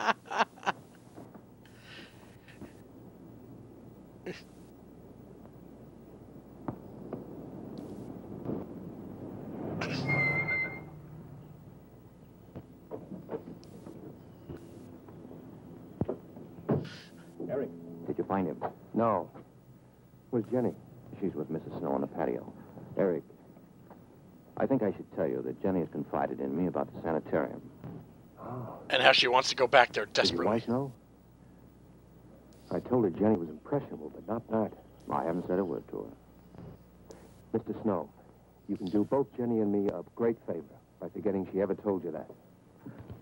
Speaker 5: Eric, did you find him?
Speaker 4: No.
Speaker 5: Where's Jenny? She's with Mrs. Snow on the patio. Eric, I think I should tell you that Jenny has confided in me about the sanitarium.
Speaker 4: Oh.
Speaker 1: And how she wants to go back there
Speaker 5: Did your
Speaker 1: desperately.
Speaker 5: wife know?
Speaker 4: I told her Jenny was impressionable, but not that.
Speaker 5: I haven't said a word to her.
Speaker 4: Mr. Snow, you can do both Jenny and me a great favor by forgetting she ever told you that.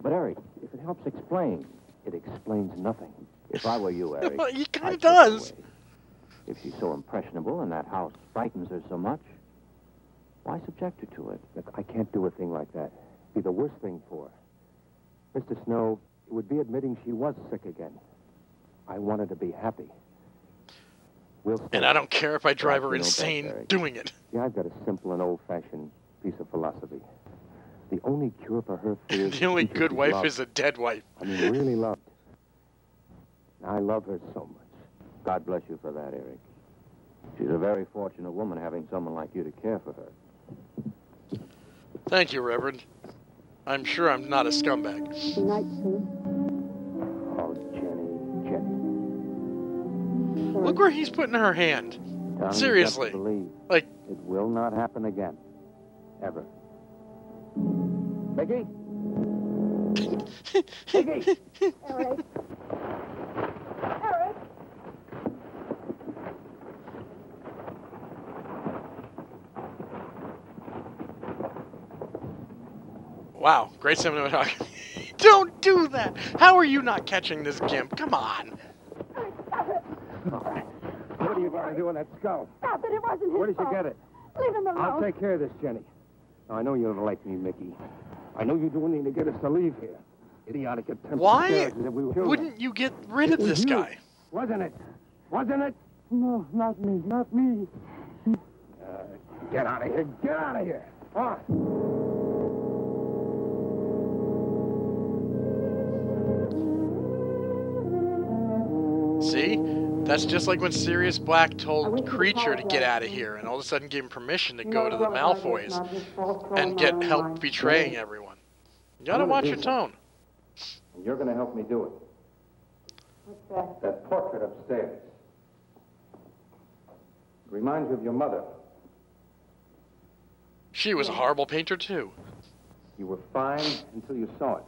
Speaker 5: But, Eric, if it helps explain,
Speaker 4: It explains nothing.
Speaker 5: if I were you, Eric...
Speaker 1: He kind
Speaker 5: I'd
Speaker 1: of
Speaker 5: take her
Speaker 1: does.
Speaker 5: away. If she's so impressionable and that house frightens her so much, why subject her to it?
Speaker 4: Look, I can't do a thing like that. It'd be the worst thing for her. Mr. Snow, it would be admitting she was sick again. I want her to be happy. We'll stay.
Speaker 1: And I don't care if I drive her
Speaker 5: you know best,
Speaker 1: insane
Speaker 5: Eric.
Speaker 1: doing it.
Speaker 4: Yeah, I've got a simple and old-fashioned piece of philosophy. The only cure for her fears...
Speaker 1: The only
Speaker 4: is
Speaker 1: good
Speaker 4: to be
Speaker 1: wife
Speaker 4: loved.
Speaker 1: is a dead wife.
Speaker 4: I mean, really loved. And I love her so much.
Speaker 5: God bless you for that, Eric. She's a very fortunate woman having someone like you to care for her.
Speaker 1: Thank you, Reverend. I'm sure I'm not a scumbag.
Speaker 3: Good night, Sue.
Speaker 4: Oh, Jenny, Jenny.
Speaker 1: Look where he's putting her hand.
Speaker 4: Darling,
Speaker 1: Seriously.
Speaker 4: you have to believe
Speaker 1: Like,
Speaker 4: it will not happen again. Ever. Mickey? Mickey!
Speaker 3: Eric.
Speaker 1: wow, great cinematography. Don't do that! How are you not catching this gimp? Come on.
Speaker 4: What are you going to do with that skull?
Speaker 3: Stop it, it wasn't his
Speaker 4: Where did you
Speaker 3: fault.
Speaker 4: get it?
Speaker 3: Leave him alone.
Speaker 4: I'll take care of this, Jenny. Now, I know you don't like me, Mickey. I know you do anything to get us to leave here. Idiotic attempt
Speaker 1: Why
Speaker 4: to scare us as if we were children.
Speaker 1: wouldn't you get rid of
Speaker 4: It was
Speaker 1: this
Speaker 4: you.
Speaker 1: guy?
Speaker 4: Wasn't it? Wasn't it?
Speaker 6: No, not me, not me.
Speaker 4: Get out of here. Get out of here. On.
Speaker 1: See? That's just like when Sirius Black told Creature to get out of here, and all of a sudden gave him permission to go to the Malfoys and get help betraying everyone. You gotta watch your tone.
Speaker 4: And you're going to help me do it.
Speaker 3: What's that?
Speaker 4: That portrait upstairs. It reminds you of your mother.
Speaker 1: She was a horrible painter, too.
Speaker 4: You were fine until you saw it.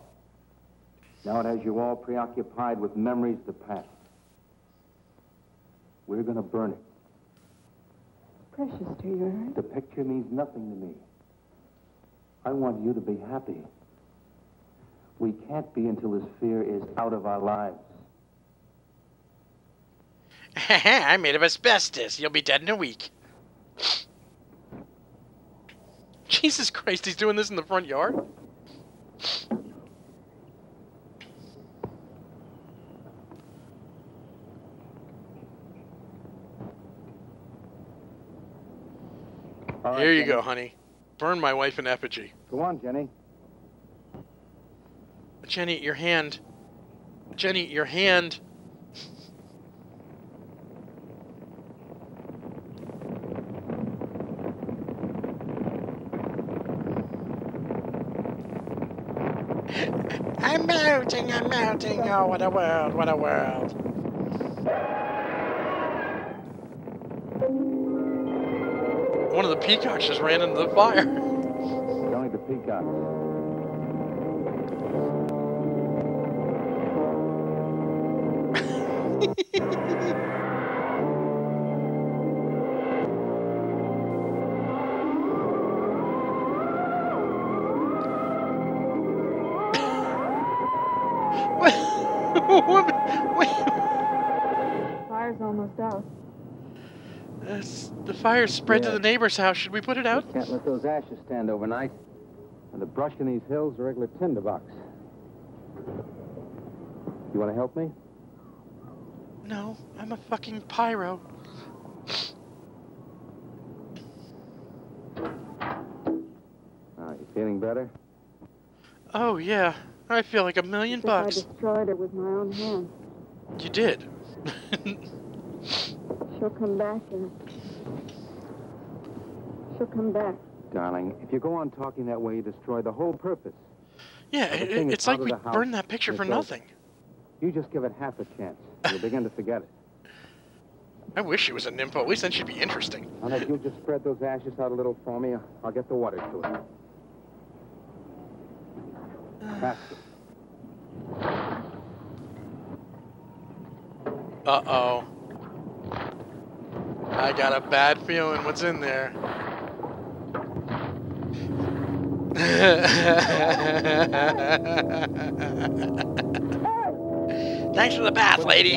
Speaker 4: Now it has you all preoccupied with memories of the past. We're going to burn it.
Speaker 3: Precious to you, Eric.
Speaker 4: The picture means nothing to me. I want you to be happy. We can't be until this fear is out of our lives.
Speaker 1: I'm made of asbestos. You'll be dead in a week. Jesus Christ, he's doing this in the front yard?
Speaker 4: All right,
Speaker 1: Here you
Speaker 4: Jenny.
Speaker 1: go, honey. Burn my wife in effigy.
Speaker 4: Go on, Jenny.
Speaker 1: Jenny, your hand. Jenny, your hand. I'm melting, I'm melting. Oh, what a world, what a world. One of the peacocks just ran into the fire.
Speaker 4: It's only the peacock.
Speaker 6: Fire's almost out.
Speaker 1: The fire spread to
Speaker 4: Yeah.
Speaker 1: the neighbor's house. Should we put it out?
Speaker 4: Can't let those ashes stand overnight. And the brush in these hills are a regular tinderbox. You want to help me?
Speaker 1: No, I'm a fucking pyro.
Speaker 4: Feeling better?
Speaker 1: Oh, yeah. I feel like $1 million
Speaker 3: As if I
Speaker 1: bucks.
Speaker 3: destroyed her with my own hands.
Speaker 1: You did.
Speaker 3: She'll come back, and she'll come back.
Speaker 4: Darling, if you go on talking that way, you destroy the whole purpose.
Speaker 1: Yeah,
Speaker 4: Well, the thing is
Speaker 1: it's like
Speaker 4: out of
Speaker 1: we
Speaker 4: the house,
Speaker 1: burned that picture
Speaker 4: and
Speaker 1: for
Speaker 4: it's over.
Speaker 1: nothing.
Speaker 4: You just give it half a chance. You'll begin to forget it.
Speaker 1: I wish she was a nympho. At least then she'd be interesting.
Speaker 4: Now, if you'll just spread those ashes out a little for me, I'll get the water to it. Faster.
Speaker 1: Uh-oh. I got a bad feeling what's in there. Thanks for the bath, lady.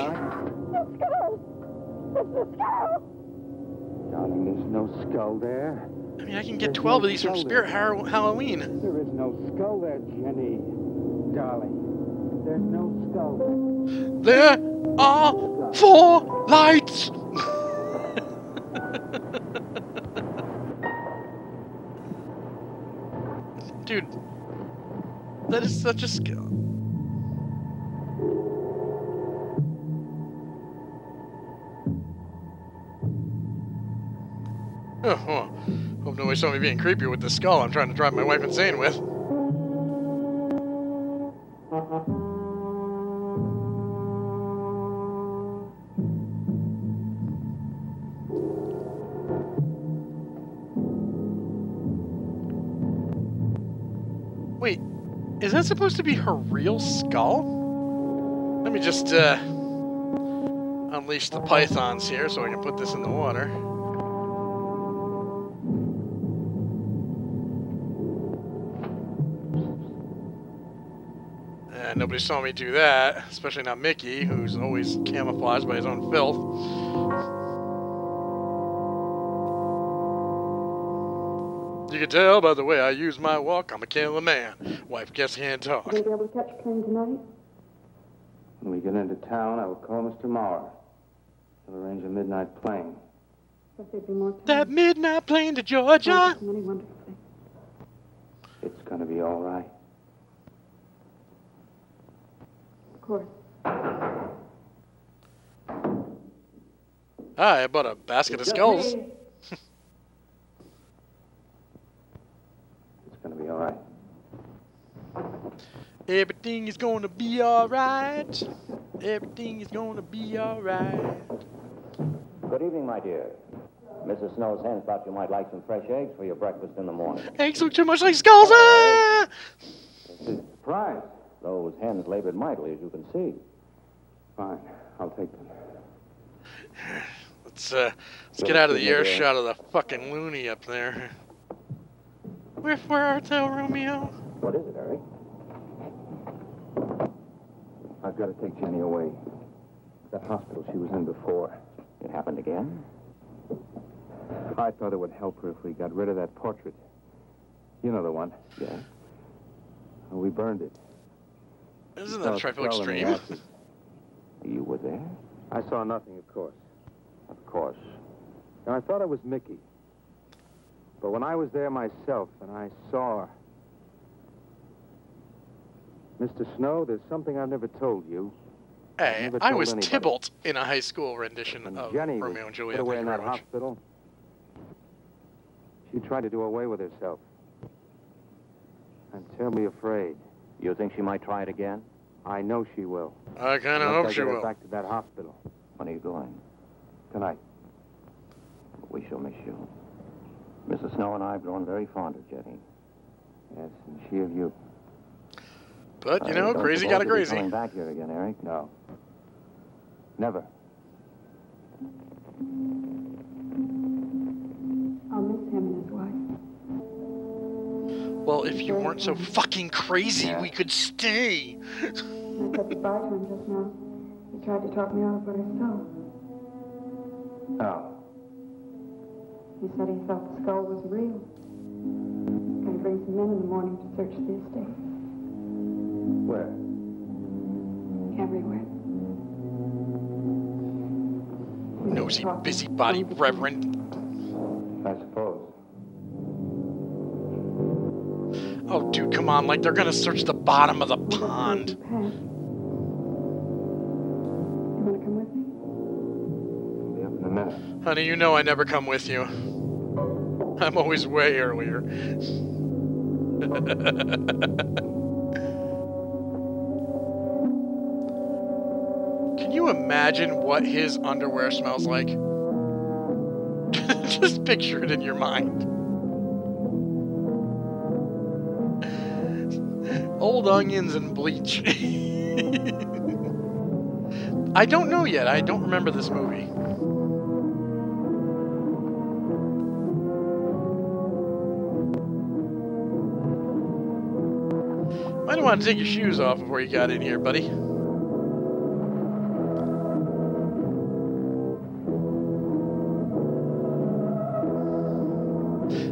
Speaker 4: Darling, there's no skull there.
Speaker 1: I mean, I can get 12 of these from Spirit Halloween.
Speaker 4: There is no skull there, Jenny. Darling, there's no skull there.
Speaker 1: There are 4 lights. Dude, that is such a skill. Oh, well, hope nobody saw me being creepy with the skull I'm trying to drive my wife insane with. Wait, is that supposed to be her real skull? Let me just unleash the pythons here so I can put this in the water. Nobody saw me do that, especially not Mickey, who's always camouflaged by his own filth. You can tell by the way I use my walk, I'm a killer man. Wife guess can't talk.
Speaker 3: Will you be able to catch a plane tonight?
Speaker 4: When we get into town, I will call Mr. Maurer. He'll arrange a midnight plane.
Speaker 3: But there'd be more time.
Speaker 1: That midnight plane to Georgia.
Speaker 3: So many wonderful things.
Speaker 4: It's gonna be all right.
Speaker 3: Of course.
Speaker 1: Hi, I bought a basket of skulls.
Speaker 4: It's gonna be all right.
Speaker 1: Everything is gonna be alright. Everything is gonna be alright.
Speaker 5: Good evening, my dear. Mrs. Snow's hens thought you might like some fresh eggs for your breakfast in the morning.
Speaker 1: Eggs look too much like skulls. Ah!
Speaker 4: This is a surprise.
Speaker 5: Those hens labored mightily, as you can see.
Speaker 4: Fine, I'll take them.
Speaker 1: Let's get out of the earshot of the fucking loony up there. Where art thou, Romeo?
Speaker 5: What is it, Eric?
Speaker 4: I've got to take Jenny away. That hospital she was in before.
Speaker 5: It happened again?
Speaker 4: I thought it would help her if we got rid of that portrait. You know the one.
Speaker 5: Yes.
Speaker 4: Well, we burned it.
Speaker 1: Isn't that a trifle extreme?
Speaker 5: You were there?
Speaker 4: I saw nothing, of course.
Speaker 5: Of course.
Speaker 4: And I thought it was Mickey. But when I was there myself and I saw her... Mr. Snow, there's something I've never told you.
Speaker 1: Hey,
Speaker 4: never
Speaker 1: I
Speaker 4: told
Speaker 1: was
Speaker 4: anybody.
Speaker 1: Tybalt in a high school rendition
Speaker 4: When
Speaker 1: of
Speaker 4: Jenny
Speaker 1: Romeo
Speaker 4: was
Speaker 1: and Juliet.
Speaker 4: put away
Speaker 1: Thank
Speaker 4: in
Speaker 1: you
Speaker 4: that
Speaker 1: very much.
Speaker 4: hospital, she tried to do away with herself. I'm terribly afraid.
Speaker 5: You think she might try it again?
Speaker 4: I know she will.
Speaker 1: I kind of
Speaker 4: Once
Speaker 1: hope
Speaker 4: I
Speaker 1: she
Speaker 4: get her
Speaker 1: will.
Speaker 4: back to that hospital.
Speaker 5: When are you going?
Speaker 4: Tonight.
Speaker 5: We shall miss you. Mrs. Snow and I have grown very fond of Jenny.
Speaker 4: Yes, and she of you.
Speaker 1: But, you
Speaker 5: I
Speaker 1: know,
Speaker 5: don't
Speaker 1: crazy
Speaker 5: suppose
Speaker 1: got a
Speaker 5: you'll be
Speaker 1: crazy.
Speaker 5: coming back here again, Eric?
Speaker 4: No. Never.
Speaker 3: I'll miss him and his wife.
Speaker 1: Well, if you weren't so fucking crazy, we could stay.
Speaker 3: I said goodbye to him just now. He tried to talk me out of what I saw.
Speaker 4: No.
Speaker 3: He said he felt the skull was real. Going to bring some men in the morning to search the estate.
Speaker 4: Where?
Speaker 3: Everywhere.
Speaker 1: Nosy busybody reverend.
Speaker 4: I suppose.
Speaker 1: Oh, dude, come on. Like, they're gonna search the bottom of the pond.
Speaker 3: You want to come with me?
Speaker 5: Be up in a minute.
Speaker 1: Honey, you know I never come with you. I'm always way earlier. Can you imagine what his underwear smells like? Just picture it in your mind. Old onions and bleach. I don't know yet. I don't remember this movie. Might want to take your shoes off before you got in here, buddy.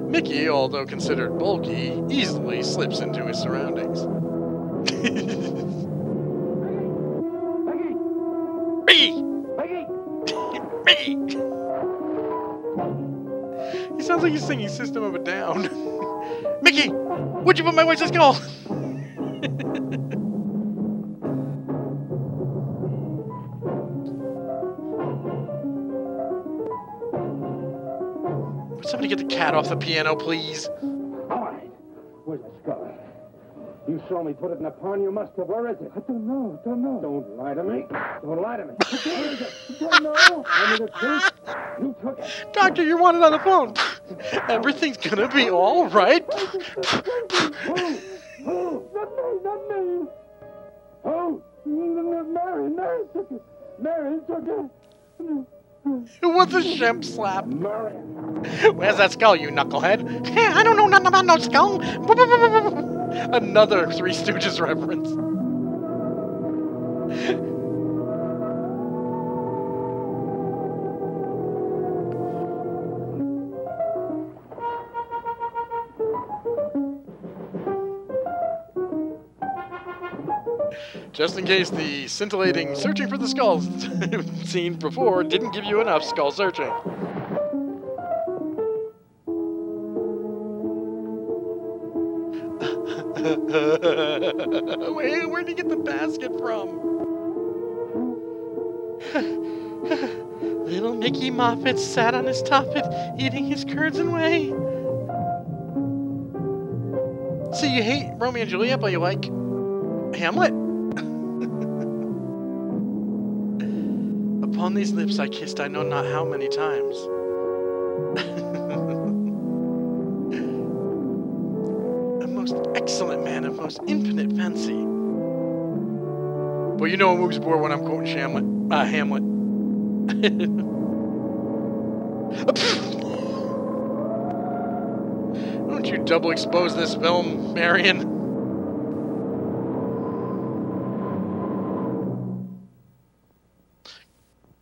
Speaker 1: Mickey, although considered bulky, easily slips into his surroundings. Mickey! Mickey! He sounds like he's singing System of a Down. Mickey! Where'd you put my wife's skull? Would somebody get the cat off the piano, please?
Speaker 5: All right. Where's the skull? You saw me put it in the pond. You must have. Where is it?
Speaker 7: I don't know.
Speaker 5: Don't lie to me. Don't lie to me.
Speaker 7: Where is it? I don't know. I mean, the truth.
Speaker 5: You took it.
Speaker 1: Doctor, you want it on the phone. Everything's gonna be all right.
Speaker 5: Who?
Speaker 7: Not me.
Speaker 5: Who?
Speaker 7: Marion took it. Marion took it.
Speaker 1: Who wants a shemp slap?
Speaker 5: Marion.
Speaker 1: Where's that skull, you knucklehead? I don't know nothing about no skull. Another Three Stooges reference. Just in case the scintillating searching for the skulls scene before didn't give you enough skull searching. Where'd he get the basket from? Little Mickey Moffat sat on his tuffet, eating his curds and whey. So you hate Romeo and Juliet, but you like Hamlet? Upon these lips I kissed I know not how many times. A most excellent man of most infinite fancy. Well, you know a movie's bored when I'm quoting Hamlet. Don't you double expose this film, Marion?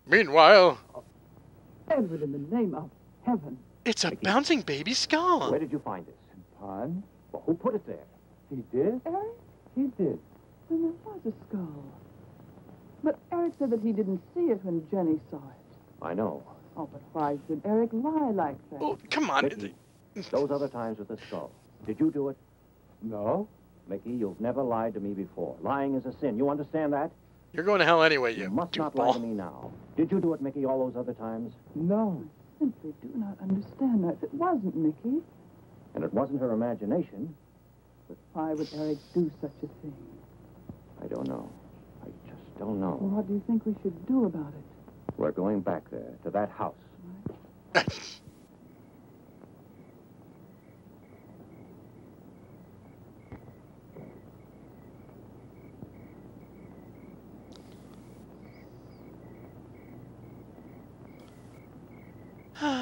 Speaker 1: Meanwhile,
Speaker 6: Edward, in the name of heaven.
Speaker 1: it's a bouncing baby skull.
Speaker 5: Where did you find this?
Speaker 7: Pond?
Speaker 5: Well, who put it there?
Speaker 7: He did?
Speaker 6: Eric?
Speaker 7: He did.
Speaker 6: Then there was a skull. But Eric said that he didn't see it when Jenny saw it.
Speaker 5: I know.
Speaker 6: Oh, but why should Eric lie like that?
Speaker 1: Oh, come on.
Speaker 5: Mickey, those other times with the skull. Did you do it?
Speaker 7: No.
Speaker 5: Mickey, you've never lied to me before. Lying is a sin. You understand that?
Speaker 1: You're going to hell anyway, you
Speaker 5: must not lie to
Speaker 1: doofball.
Speaker 5: me now. Did you do it, Mickey, all those other times?
Speaker 7: No.
Speaker 6: I simply do not understand that. If it wasn't Mickey,
Speaker 5: And it wasn't her imagination?
Speaker 6: but why would Eric do such a thing?
Speaker 5: I don't know. I just don't know.
Speaker 6: Well, what do you think we should do about it?
Speaker 5: We're going back there, to that house.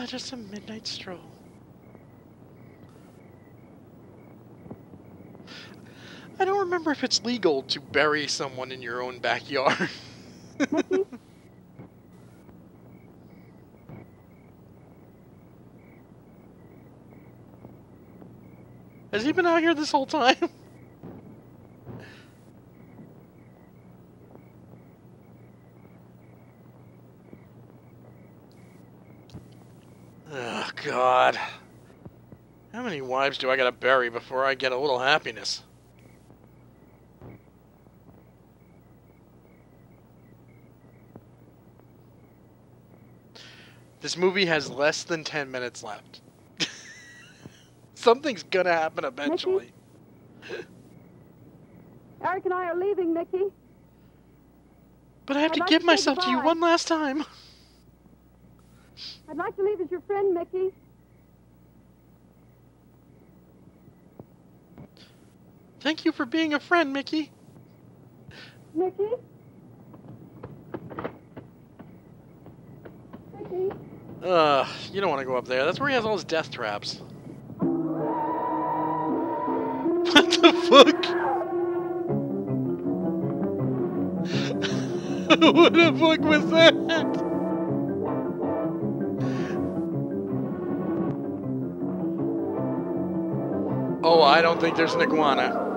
Speaker 1: Just a midnight stroll. I don't remember if it's legal to bury someone in your own backyard. Has he been out here this whole time? Oh, God. How many wives do I gotta bury before I get a little happiness? This movie has less than 10 minutes left. Something's gonna happen eventually.
Speaker 6: Mickey? Eric and I are leaving, Mickey.
Speaker 1: But I have to
Speaker 6: I'd like
Speaker 1: give
Speaker 6: to say
Speaker 1: myself to you
Speaker 6: goodbye.
Speaker 1: one last time.
Speaker 6: I'd like to leave as your friend, Mickey.
Speaker 1: Thank you for being a friend, Mickey.
Speaker 6: Mickey? Mickey?
Speaker 1: You don't want to go up there. That's where he has all his death traps. What the fuck? What the fuck was that? Oh, I don't think there's an iguana.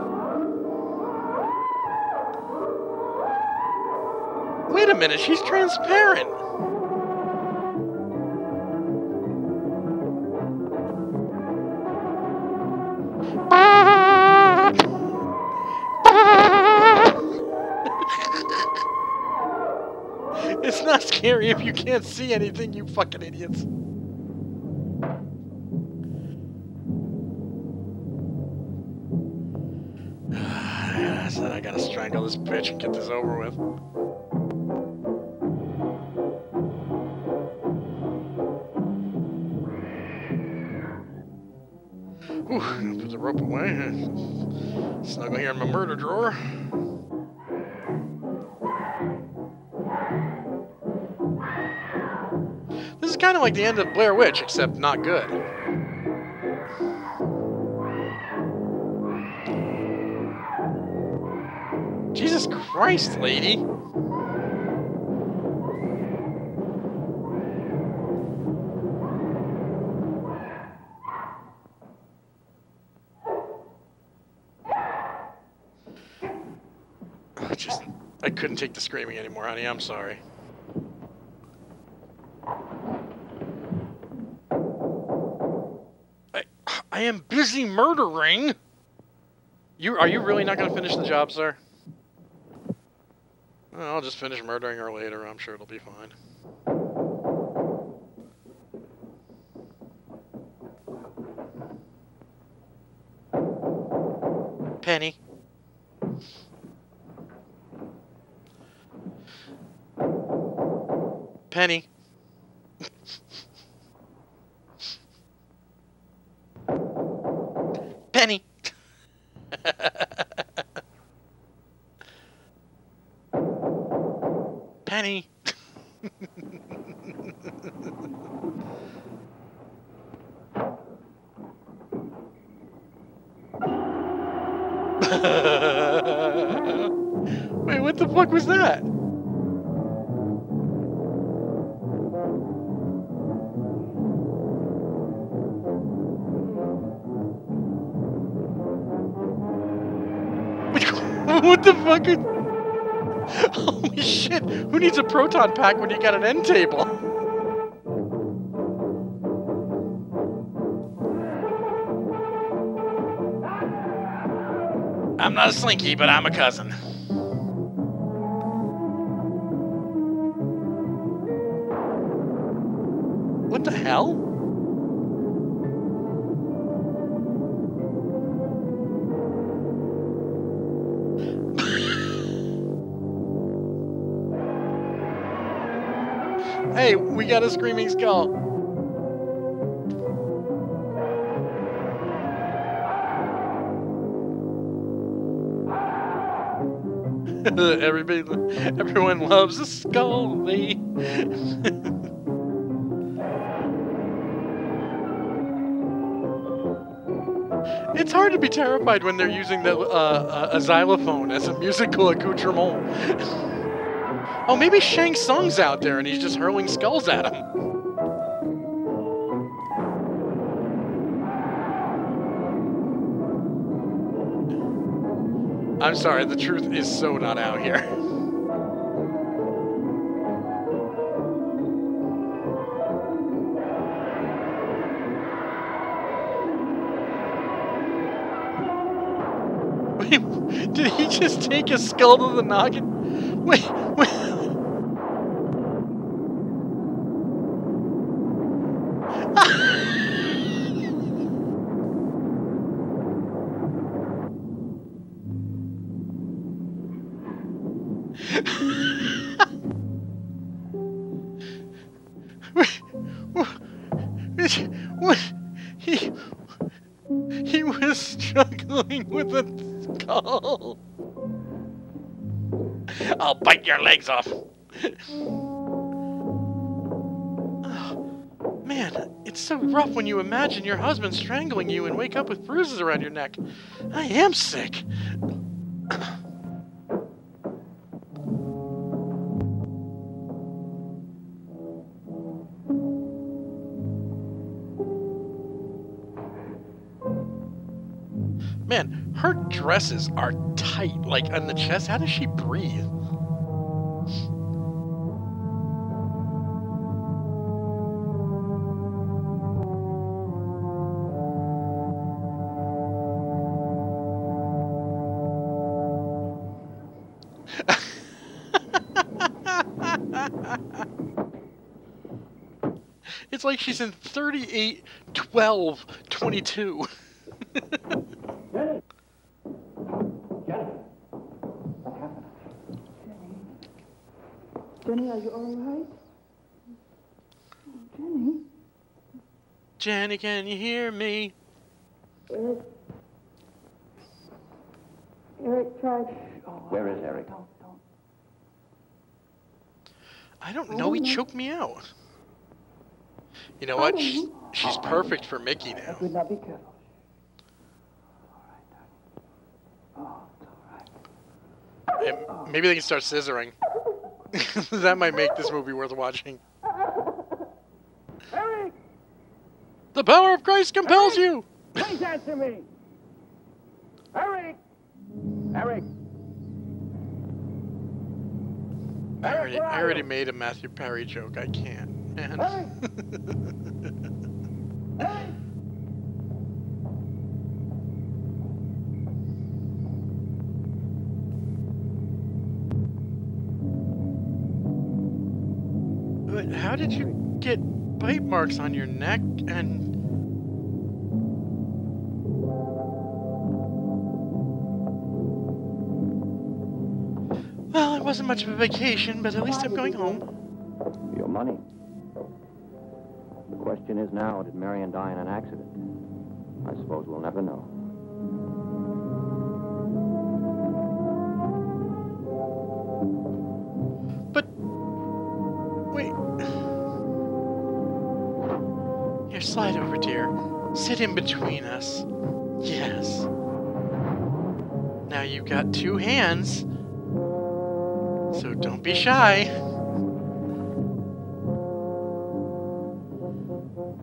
Speaker 1: Wait a minute, she's transparent. It's not scary if you can't see anything, you fucking idiots. I said I gotta strangle this bitch and get this over with. Ooh, put the rope away. Snuggle here in my murder drawer. This is kind of like the end of Blair Witch, except not good. Jesus Christ, lady. I couldn't take the screaming anymore, honey. I'm sorry. I am busy murdering. Are you really not going to finish the job, sir? Well, I'll just finish murdering her later. I'm sure it'll be fine. Penny. Penny. Penny. Penny. Wait, what the fuck was that? What the fuck? Holy shit! Who needs a proton pack when you got an end table? I'm not a slinky, but I'm a cousin. What the hell? Hey, we got a screaming skull. Everyone loves a Scully. It's hard to be terrified when they're using a xylophone as a musical accoutrement. Oh, maybe Shang Tsung's out there and he's just hurling skulls at him. I'm sorry, the truth is so not out here. Did he just take a skull to the noggin? Wait. What? He was struggling with a skull. I'll bite your legs off. Oh, man, it's so rough when you imagine your husband strangling you and wake up with bruises around your neck. I am sick. Man, her dresses are tight, like on the chest. How does she breathe? It's like she's in 38, 12, 22.
Speaker 6: Jenny, are you all right? Oh, Jenny?
Speaker 1: Jenny, can you hear me?
Speaker 6: Eric? Eric tried... Oh,
Speaker 5: Where is Eric?
Speaker 6: Don't.
Speaker 1: I don't know. He choked me out. You know what? She's perfect for Mickey now.
Speaker 6: Good, now be careful. All right, darling. Oh, it's all right.
Speaker 1: Maybe they can start scissoring. That might make this movie worth watching.
Speaker 7: Eric!
Speaker 1: The power of Christ compels you!
Speaker 7: Please answer me! Eric! Eric!
Speaker 1: I already made a Matthew Perry joke. I can't, man.
Speaker 7: Eric! Eric!
Speaker 1: But how did you get bite marks on your neck and... Well, it wasn't much of a vacation, but at least I'm going home.
Speaker 5: Your money. The question is now, did Marion die in an accident? I suppose we'll never know.
Speaker 1: But... Wait... Here, slide over, dear. Sit in between us. Yes. Now you've got two hands. So don't be shy.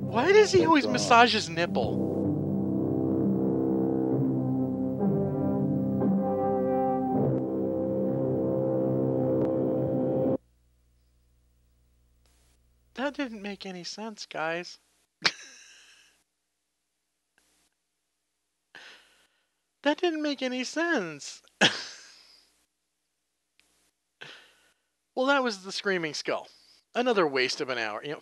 Speaker 1: Why does he always massage his nipple? That didn't make any sense, guys. That didn't make any sense. Well, that was The Screaming Skull. Another waste of an hour. You know,